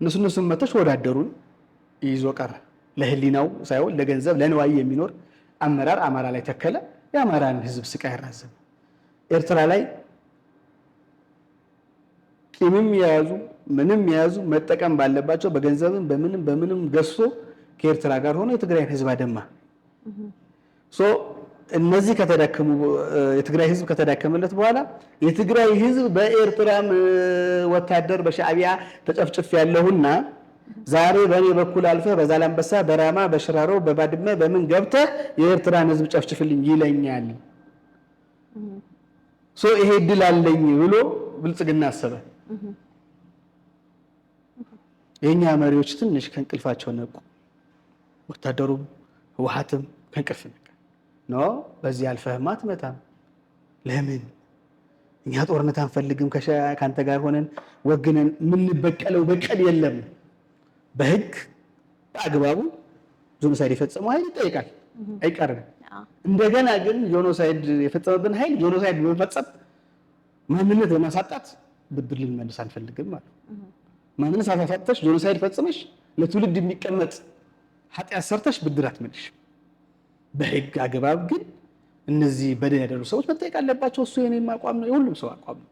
እነሱን መተሽ ወዳደሩን ይዞ ቀረ። ለህሊናው ሳይሆን ለገንዘብ ለንዋይ የሚኖር አመራር አማራ ላይ ተከለ። የአማራን ህዝብ ስቃይ ያራዘመ። ኤርትራ ላይ ቂምም የያዙ ምንም የያዙ መጠቀም ባለባቸው በገንዘብም በምንም ገዝቶ ከኤርትራ ጋር ሆኖ የትግራይን ህዝብ አደማ። እነዚህ ከተዳከሙ የትግራይ ህዝብ ከተዳከመለት በኋላ የትግራይ ህዝብ በኤርትራም ወታደር በሻዕቢያ ተጨፍጭፍ ያለውና ዛሬ በኔ በኩል አልፈ በዛላምበሳ በራማ በሽራሮ በባድመ በምን ገብተ የኤርትራን ህዝብ ጨፍጭፍልኝ ይለኛል። ይሄ ድል አለኝ ብሎ ብልጽግና አሰበ። የኛ መሪዎች ትንሽ ከእንቅልፋቸው ነቁ። ወታደሩም ህወሓትም ከእንቅልፍ ነቃ። በዚህ አልፈህማ አትመጣም። ለምን? እኛ ጦርነት አንፈልግም። ከአንተ ጋር ሆነን ወግነን የምንበቀለው በቀል የለም። በህግ በአግባቡ ጆኖሳይድ የፈጸመው ኃይል ይጠይቃል፣ አይቀርም። እንደገና ግን ጆኖሳይድ የፈጸመብን ኃይል ጆኖሳይድ በመፈጸም ማንነት በማሳጣት ብድር ልንመልስ አንፈልግም ማለት ነው። ማንነት አሳጣተሽ ጆኖሳይድ ፈጽመሽ ለትውልድ የሚቀመጥ ኃጢአት ሰርተሽ ብድር አትመልሽ። በህግ አግባብ ግን እነዚህ በደል ያደረሱ ሰዎች መጠየቅ አለባቸው። እሱ የኔም አቋም ነው፣ የሁሉም ሰው አቋም ነው።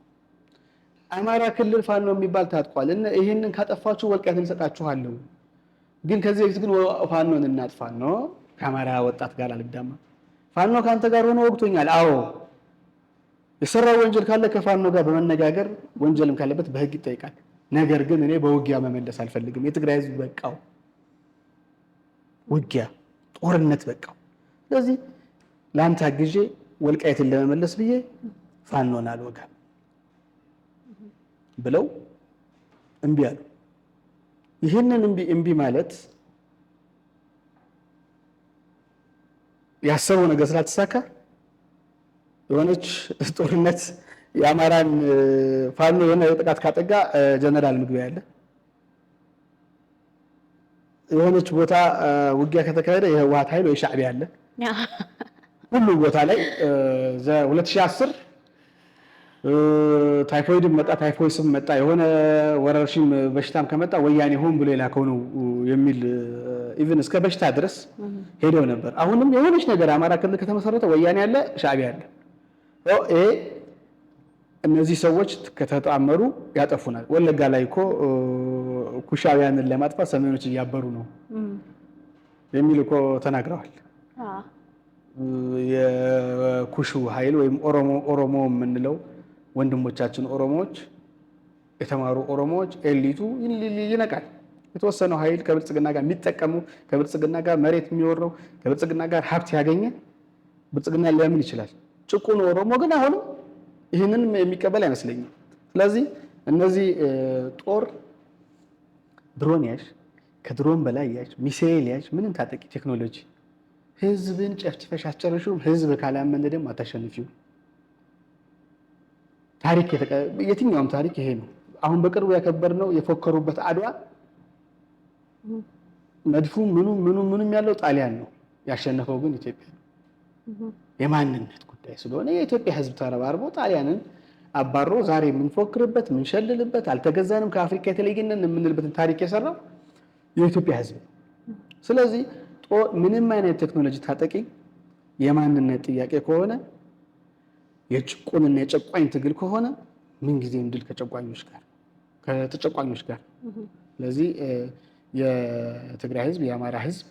አማራ ክልል ፋኖ የሚባል ታጥቋል። ይሄንን ካጠፋችሁ ወልቃይትን እንሰጣችኋለሁ። ግን ከዚህ በፊት ግን ፋኖን እናጥፋ ነው። ከአማራ ወጣት ጋር አልዳማ። ፋኖ ካንተ ጋር ሆኖ ወቅቶኛል። አዎ የሰራው ወንጀል ካለ ከፋኖ ጋር በመነጋገር ወንጀልም ካለበት በህግ ይጠይቃል። ነገር ግን እኔ በውጊያ መመለስ አልፈልግም። የትግራይ ህዝብ በቃው፣ ውጊያ ጦርነት በቃው። ስለዚህ ለአንተ አግዤ ወልቃይትን ለመመለስ ብዬ ፋኖን አልወጋም ብለው እምቢ አሉ። ይህንን እምቢ ማለት ያሰበው ነገር ስላልተሳካ የሆነች ጦርነት የአማራን ፋኖ የሆነ ጥቃት ካጠጋ ጀነራል ምግበይ ያለ የሆነች ቦታ ውጊያ ከተካሄደ የህወሓት ኃይል ወይ ሻዕቢያ አለ። ሁሉ ቦታ ላይ 2010 ታይፎይድም መጣ፣ ታይፎይስም መጣ፣ የሆነ ወረርሽኝ በሽታም ከመጣ ወያኔ ሆን ብሎ የላከው ነው የሚል ኢቭን እስከ በሽታ ድረስ ሄደው ነበር። አሁንም የሆነች ነገር አማራ ክልል ከተመሰረተ ወያኔ አለ፣ ሻዕቢያ አለ። እነዚህ ሰዎች ከተጣመሩ ያጠፉናል። ወለጋ ላይ እኮ ኩሻውያንን ለማጥፋት ሰሜኖች እያበሩ ነው የሚል እኮ ተናግረዋል። የኩሹ ኃይል ወይም ኦሮሞ የምንለው ወንድሞቻችን ኦሮሞዎች፣ የተማሩ ኦሮሞዎች ኤሊቱ ይነቃል። የተወሰነው ኃይል ከብልጽግና ጋር የሚጠቀሙ ከብልጽግና ጋር መሬት የሚወረው ከብልጽግና ጋር ሀብት ያገኘ ብልጽግና ሊያምን ይችላል። ጭቁኑ ኦሮሞ ግን አሁንም ይህንን የሚቀበል አይመስለኝም። ስለዚህ እነዚህ ጦር ድሮን ያዥ፣ ከድሮን በላይ ያዥ፣ ሚሳኤል ያዥ፣ ምንም ታጠቂ ቴክኖሎጂ ህዝብን ጨፍጭፈሽ አስጨርሹም። ህዝብ ካላመነ ደግሞ አታሸንፊው። ታሪክ የትኛውም ታሪክ ይሄ ነው። አሁን በቅርቡ ያከበርነው የፎከሩበት አድዋ መድፉ ምኑም ያለው ጣሊያን ነው። ያሸነፈው ግን ኢትዮጵያ ነው። የማንነት ጉዳይ ስለሆነ የኢትዮጵያ ህዝብ ተረባርቦ ጣሊያንን አባሮ ዛሬ የምንፎክርበት የምንሸልልበት አልተገዛንም ከአፍሪካ የተለየንን የምንልበትን ታሪክ የሰራው የኢትዮጵያ ህዝብ ነው። ስለዚህ ምንም አይነት ቴክኖሎጂ ታጠቂ የማንነት ጥያቄ ከሆነ የጭቁንና የጨቋኝ ትግል ከሆነ ምንጊዜም ድል ከተጨቋኞች ጋር። ስለዚህ የትግራይ ህዝብ የአማራ ህዝብ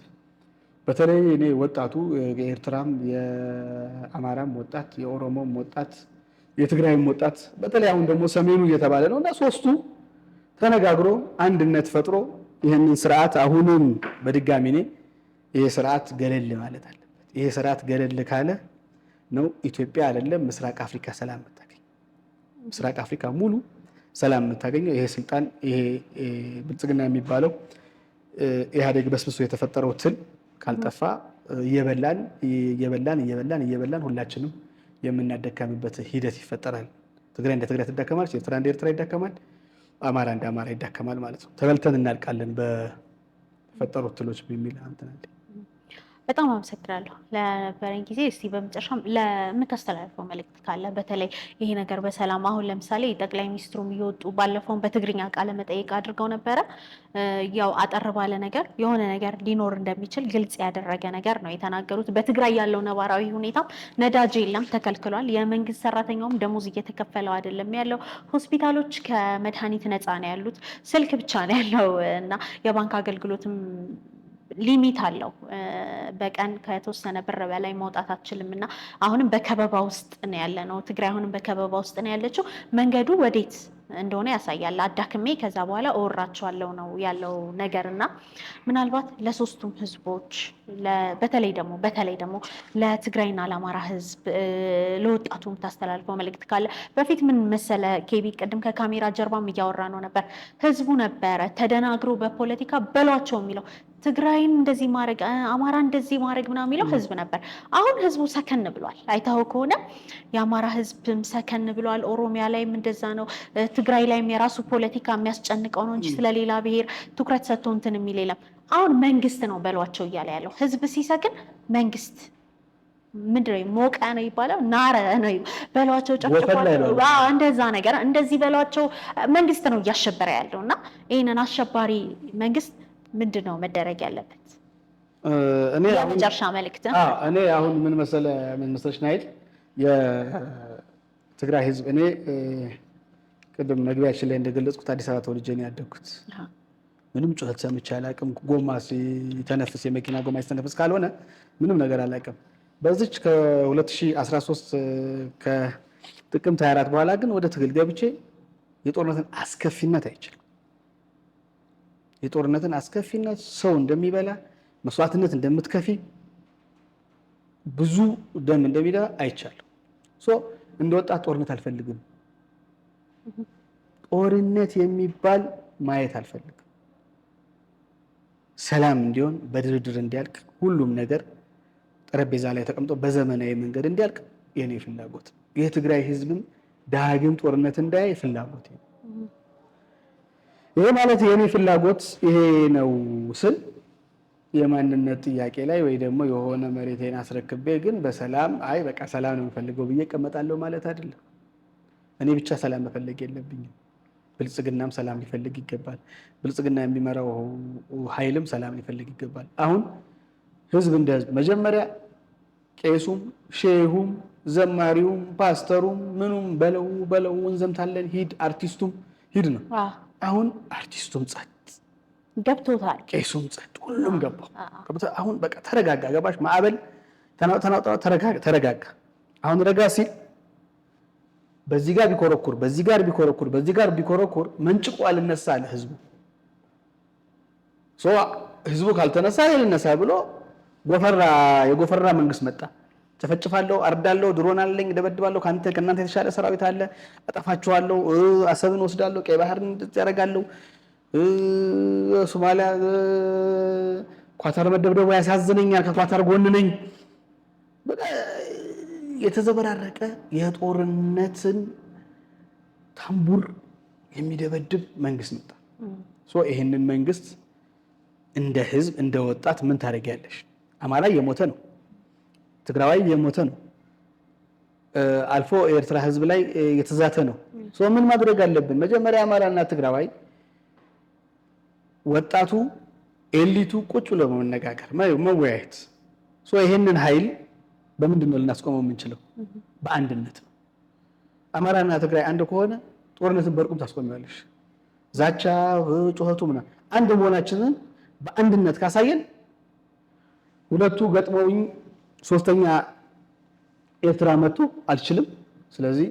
በተለይ እኔ ወጣቱ የኤርትራም የአማራም ወጣት የኦሮሞም ወጣት የትግራይም ወጣት በተለይ አሁን ደግሞ ሰሜኑ እየተባለ ነው እና ሶስቱ ተነጋግሮ አንድነት ፈጥሮ ይህንን ስርዓት አሁንም በድጋሚ ይሄ ስርዓት ገለል ማለት አለበት። ይሄ ስርዓት ገለል ካለ ነው ኢትዮጵያ አይደለም ምስራቅ አፍሪካ ሰላም የምታገኝ። ምስራቅ አፍሪካ ሙሉ ሰላም የምታገኘው ይሄ ስልጣን ይሄ ብልጽግና የሚባለው ኢህአዴግ በስብሶ የተፈጠረው ትል ካልጠፋ እየበላን ሁላችንም የምናደካምበት ሂደት ይፈጠራል። ትግራይ እንደ ትግራይ ትዳከማለች፣ ኤርትራ እንደ ኤርትራ ይዳከማል፣ አማራ እንደ አማራ ይዳከማል ማለት ነው። ተበልተን እናልቃለን በተፈጠሩት ትሎች በሚል አንተናል። በጣም አመሰግናለሁ ለነበረኝ ጊዜ። እስቲ በመጨረሻም ለምታስተላልፈው መልእክት ካለ በተለይ ይሄ ነገር በሰላም አሁን ለምሳሌ ጠቅላይ ሚኒስትሩም እየወጡ ባለፈውን በትግርኛ ቃለ መጠይቅ አድርገው ነበረ። ያው አጠር ባለ ነገር የሆነ ነገር ሊኖር እንደሚችል ግልጽ ያደረገ ነገር ነው የተናገሩት። በትግራይ ያለው ነባራዊ ሁኔታም ነዳጅ የለም ተከልክሏል። የመንግስት ሰራተኛውም ደሞዝ እየተከፈለው አይደለም ያለው። ሆስፒታሎች ከመድኃኒት ነፃ ነው ያሉት። ስልክ ብቻ ነው ያለው እና የባንክ አገልግሎትም ሊሚት አለው። በቀን ከተወሰነ ብር በላይ መውጣት አትችልም እና አሁንም በከበባ ውስጥ ነው ያለ ነው። ትግራይ አሁንም በከበባ ውስጥ ነው ያለችው። መንገዱ ወዴት እንደሆነ ያሳያል። አዳክሜ ከዛ በኋላ እወራቸዋለሁ ነው ያለው ነገር እና ምናልባት ለሶስቱም ህዝቦች በተለይ ደግሞ ለትግራይና ለአማራ ህዝብ ለወጣቱ የምታስተላልፈው መልእክት ካለ። በፊት ምን መሰለ ኬቢ፣ ቅድም ከካሜራ ጀርባም እያወራ ነው ነበር። ህዝቡ ነበረ ተደናግሮ በፖለቲካ በሏቸው የሚለው ትግራይን እንደዚህ ማድረግ አማራ እንደዚህ ማድረግ ምናምን የሚለው ህዝብ ነበር። አሁን ህዝቡ ሰከን ብሏል። አይታው ከሆነ የአማራ ህዝብም ሰከን ብሏል። ኦሮሚያ ላይም እንደዛ ነው። ትግራይ ላይም የራሱ ፖለቲካ የሚያስጨንቀው ነው እንጂ ስለሌላ ብሔር ትኩረት ሰጥቶ እንትን የሚል የለም። አሁን መንግስት ነው በሏቸው እያለ ያለው። ህዝብ ሲሰክን መንግስት ምንድነው ሞቀ ነው ይባላል፣ ናረ ነው በሏቸው፣ ጨፍጭፏቸው፣ እንደዛ ነገር እንደዚህ በሏቸው። መንግስት ነው እያሸበረ ያለው እና ይህንን አሸባሪ መንግስት ምንድነው መደረግ ያለበት? እኔ የመጨረሻ መልእክት እኔ አሁን ምን መሰለሽ ናይል የትግራይ ህዝብ እኔ ቅድም መግቢያችን ላይ እንደገለጽኩት አዲስ አበባ ተወልጄ ነው ያደግኩት። ምንም ጩኸት ሰምቼ አላውቅም። ጎማ ሲተነፍስ የመኪና ጎማ ሲተነፍስ ካልሆነ ምንም ነገር አላውቅም። በዚች ከ2013 ከጥቅምት 24 በኋላ ግን ወደ ትግል ገብቼ የጦርነትን አስከፊነት አይችልም። የጦርነትን አስከፊነት ሰው እንደሚበላ መስዋዕትነት እንደምትከፊ ብዙ ደም እንደሚዳ አይቻለሁ። እንደወጣ ጦርነት አልፈልግም። ጦርነት የሚባል ማየት አልፈልግም። ሰላም እንዲሆን በድርድር እንዲያልቅ ሁሉም ነገር ጠረጴዛ ላይ ተቀምጦ በዘመናዊ መንገድ እንዲያልቅ የኔ ፍላጎት። የትግራይ ህዝብም ዳግም ጦርነት እንዳያይ ፍላጎት። ይሄ ማለት የኔ ፍላጎት ይሄ ነው ስል የማንነት ጥያቄ ላይ ወይ ደግሞ የሆነ መሬቴን አስረክቤ ግን በሰላም አይ በቃ ሰላም ነው የምፈልገው ብዬ እቀመጣለሁ ማለት አይደለም። እኔ ብቻ ሰላም መፈለግ የለብኝም። ብልጽግናም ሰላም ሊፈልግ ይገባል። ብልጽግና የሚመራው ኃይልም ሰላም ሊፈልግ ይገባል። አሁን ህዝብ እንደ ህዝብ መጀመሪያ ቄሱም ሼሁም ዘማሪውም ፓስተሩም ምኑም በለው እንዘምታለን ሂድ፣ አርቲስቱም ሂድ ነው። አሁን አርቲስቱም ጸጥ ገብቶታል፣ ቄሱም ጸጥ፣ ሁሉም ገባው። አሁን በቃ ተረጋጋ። ገባሽ? ማዕበል ተረጋጋ። አሁን ረጋ ሲል በዚህ ጋር ቢኮረኩር በዚህ ጋር ቢኮረኩር መንጭቆ አልነሳ አለ ህዝቡ። ህዝቡ ካልተነሳ ልነሳ ብሎ የጎፈራ መንግስት መጣ። ጨፈጭፋለሁ፣ አርዳለሁ፣ ድሮን አለኝ፣ ደበድባለሁ፣ ከእናንተ የተሻለ ሰራዊት አለ፣ አጠፋችኋለሁ፣ አሰብን ወስዳለሁ፣ ቀይ ባህርን ያደርጋለሁ፣ ሶማሊያ ኳታር መደብደቡ ያሳዝነኛል፣ ከኳታር ጎን ነኝ። የተዘበራረቀ የጦርነትን ታምቡር የሚደበድብ መንግስት መጣ። ይሄንን መንግስት እንደ ህዝብ እንደ ወጣት ምን ታደርጊያለሽ? አማራ የሞተ ነው፣ ትግራዋይ የሞተ ነው፣ አልፎ ኤርትራ ህዝብ ላይ የተዛተ ነው። ምን ማድረግ አለብን? መጀመሪያ አማራና ትግራዋይ ወጣቱ ኤሊቱ ቁጭ ብሎ መነጋገር መወያየት። ይሄንን ኃይል በምንድን ነው ልናስቆመው የምንችለው? በአንድነት ነው። አማራና ትግራይ አንድ ከሆነ ጦርነትን በርቁም ታስቆሚዋለሽ። ዛቻ ጩኸቱ ምናምን አንድ መሆናችንን በአንድነት ካሳየን ሁለቱ ገጥመውኝ ሶስተኛ ኤርትራ መጥቶ አልችልም፣ ስለዚህ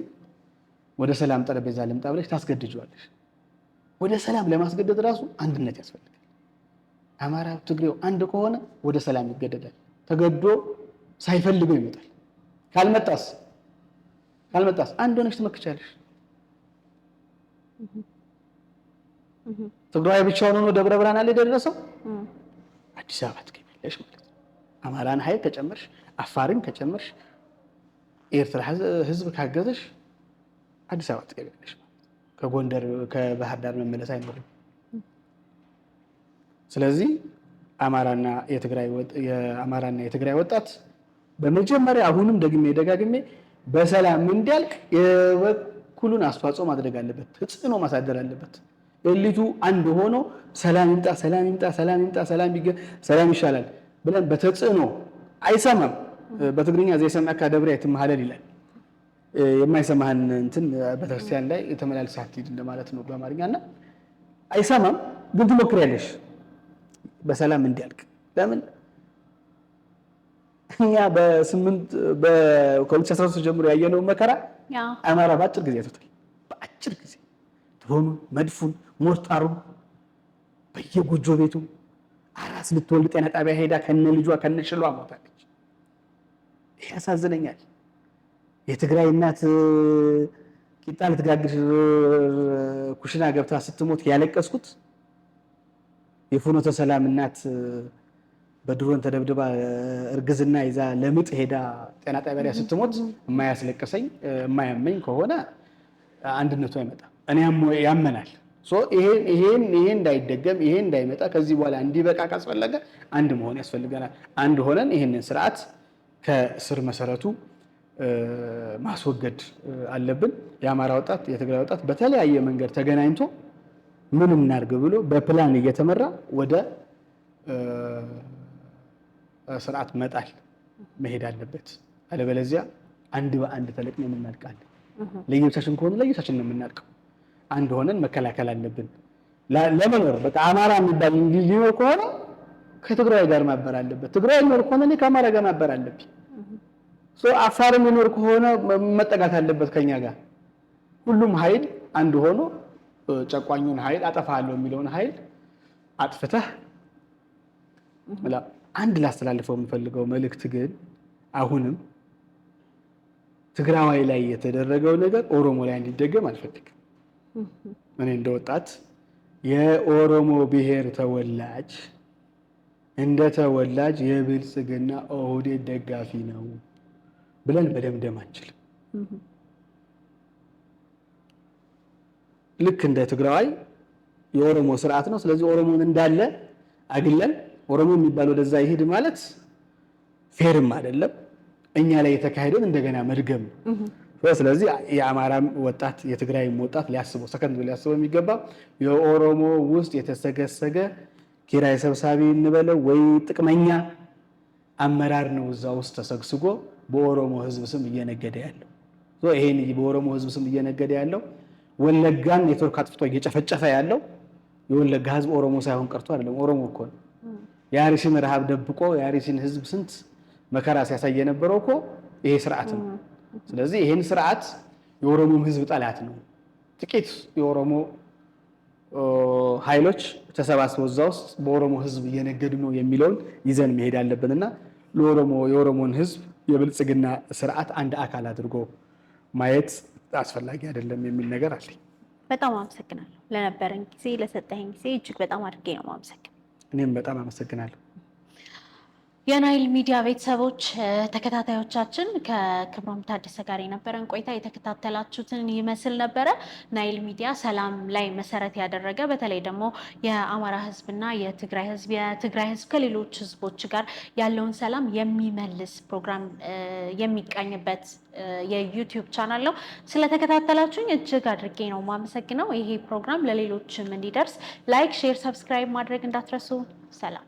ወደ ሰላም ጠረጴዛ ልምጣ ብለሽ ታስገድጂዋለሽ። ወደ ሰላም ለማስገደድ ራሱ አንድነት ያስፈልጋል። አማራ ትግሬው አንድ ከሆነ ወደ ሰላም ይገደዳል። ተገዶ ሳይፈልገው ይመጣል። ካልመጣስ አንድ ሆነሽ ትመክቻለሽ። ትግራይ ብቻውን ሆኖ ደብረ ብርሃን ላይ ደረሰው አዲስ አበባ ትገኛለሽ ማለት ነው። አማራን ኃይል ከጨመርሽ፣ አፋርን ከጨመርሽ፣ ኤርትራ ህዝብ ካገዘሽ አዲስ አበባ ትገኛለሽ ማለት ነው። ከጎንደር ከባህር ዳር መመለስ አይኖርም። ስለዚህ አማራና የትግራይ ወጣት በመጀመሪያ አሁንም ደጋግሜ በሰላም እንዲያልቅ የበኩሉን አስተዋጽኦ ማድረግ አለበት፣ ተጽዕኖ ማሳደር አለበት። ኤሊቱ አንድ ሆኖ ሰላም ይሻላል ብለን በተጽዕኖ አይሰማም። በትግርኛ ዘይሰማዕካ ደብረ ይትመሃለል ይላል። የማይሰማህን እንትን ቤተክርስቲያን ላይ የተመላልሰህ አትሂድ እንደማለት ነው በአማርኛና አይሰማም፣ ግን ትሞክሪያለሽ በሰላም እንዲያልቅ። ለምን እኛ ከ2013 ጀምሮ ያየነው መከራ አማራ በአጭር ጊዜ ያቶታል። በአጭር ጊዜ ድሮኑ፣ መድፉን፣ ሞርታሩን በየጎጆ ቤቱ አራስ ልትወልድ ጤና ጣቢያ ሄዳ ከነ ልጇ ከነ ሽሏ ሞታለች። ይሄ ያሳዝነኛል። የትግራይ እናት ቂጣ ልትጋግር ኩሽና ገብታ ስትሞት ያለቀስኩት የፍኖተ ሰላም እናት በድሮን ተደብድባ እርግዝና ይዛ ለምጥ ሄዳ ጤና ጣቢያ ላይ ስትሞት የማያስለቅሰኝ የማያመኝ ከሆነ አንድነቱ አይመጣም። እኔ ያመናል። ይሄ እንዳይደገም ይሄ እንዳይመጣ ከዚህ በኋላ እንዲበቃ ካስፈለገ አንድ መሆን ያስፈልገናል። አንድ ሆነን ይሄንን ስርዓት ከስር መሰረቱ ማስወገድ አለብን። የአማራ ወጣት፣ የትግራይ ወጣት በተለያየ መንገድ ተገናኝቶ ምን እናድርግ ብሎ በፕላን እየተመራ ወደ ስርዓት መጣል መሄድ አለበት። አለበለዚያ አንድ በአንድ ተለቅመን እናልቃለን። ለየብቻችን ከሆነ ለየብቻችን ነው የምናልቀው። አንድ ሆነን መከላከል አለብን። ለመኖር በቃ አማራ የሚባል ሊኖር ከሆነ ከትግራይ ጋር ማበር አለበት። ትግራይ ሊኖር ከሆነ እኔ ከአማራ ጋር ማበር አለብኝ። አፋር የሚኖር ከሆነ መጠጋት አለበት ከኛ ጋር። ሁሉም ኃይል አንድ ሆኖ ጨቋኙን ኃይል አጠፋለሁ የሚለውን ኃይል አጥፍተህ አንድ ላስተላልፈው የምፈልገው መልእክት ግን አሁንም ትግራዋይ ላይ የተደረገው ነገር ኦሮሞ ላይ እንዲደገም አልፈልግም። እኔ እንደወጣት የኦሮሞ ብሔር ተወላጅ እንደ ተወላጅ የብልጽግና ኦህዴድ ደጋፊ ነው ብለን መደምደም አንችልም። ልክ እንደ ትግራዋይ የኦሮሞ ስርዓት ነው። ስለዚህ ኦሮሞን እንዳለ አግለን ኦሮሞ የሚባል ወደዛ ይሄድ ማለት ፌርም አይደለም። እኛ ላይ የተካሄደውን እንደገና መድገም ነው። ስለዚህ የአማራም ወጣት የትግራይም ወጣት ሊያስበው ሰከንድ ሊያስበው የሚገባ የኦሮሞ ውስጥ የተሰገሰገ ኪራይ ሰብሳቢ እንበለው ወይ ጥቅመኛ አመራር ነው እዛ ውስጥ ተሰግስጎ በኦሮሞ ሕዝብ ስም እየነገደ ያለው። ይሄን በኦሮሞ ሕዝብ ስም እየነገደ ያለው ወለጋን ኔትወርክ አጥፍቶ እየጨፈጨፈ ያለው የወለጋ ሕዝብ ኦሮሞ ሳይሆን ቀርቶ አይደለም፣ ኦሮሞ እኮ ነው። የአርሲን ረሃብ ደብቆ የአርሲን ሕዝብ ስንት መከራ ሲያሳይ የነበረው እኮ ይሄ ስርዓት ነው። ስለዚህ ይሄን ስርዓት የኦሮሞም ሕዝብ ጠላት ነው። ጥቂት የኦሮሞ ኃይሎች ተሰባስበው እዛ ውስጥ በኦሮሞ ሕዝብ እየነገዱ ነው የሚለውን ይዘን መሄድ አለብንና የኦሮሞን ሕዝብ የብልጽግና ስርዓት አንድ አካል አድርጎ ማየት አስፈላጊ አይደለም የሚል ነገር አለኝ። በጣም አመሰግናለሁ ለነበረን ጊዜ፣ ለሰጠኸኝ ጊዜ እጅግ በጣም አድርጌ ነው የማመሰግነው። እኔም በጣም አመሰግናለሁ። የናይል ሚዲያ ቤተሰቦች ተከታታዮቻችን ከክብሮም ታደሰ ጋር የነበረን ቆይታ የተከታተላችሁትን ይመስል ነበረ። ናይል ሚዲያ ሰላም ላይ መሰረት ያደረገ በተለይ ደግሞ የአማራ ህዝብና የትግራይ ህዝብ ከሌሎች ህዝቦች ጋር ያለውን ሰላም የሚመልስ ፕሮግራም የሚቃኝበት የዩቲዩብ ቻናል ነው። ስለተከታተላችሁኝ እጅግ አድርጌ ነው የማመሰግነው። ይሄ ፕሮግራም ለሌሎችም እንዲደርስ ላይክ፣ ሼር፣ ሰብስክራይብ ማድረግ እንዳትረሱ። ሰላም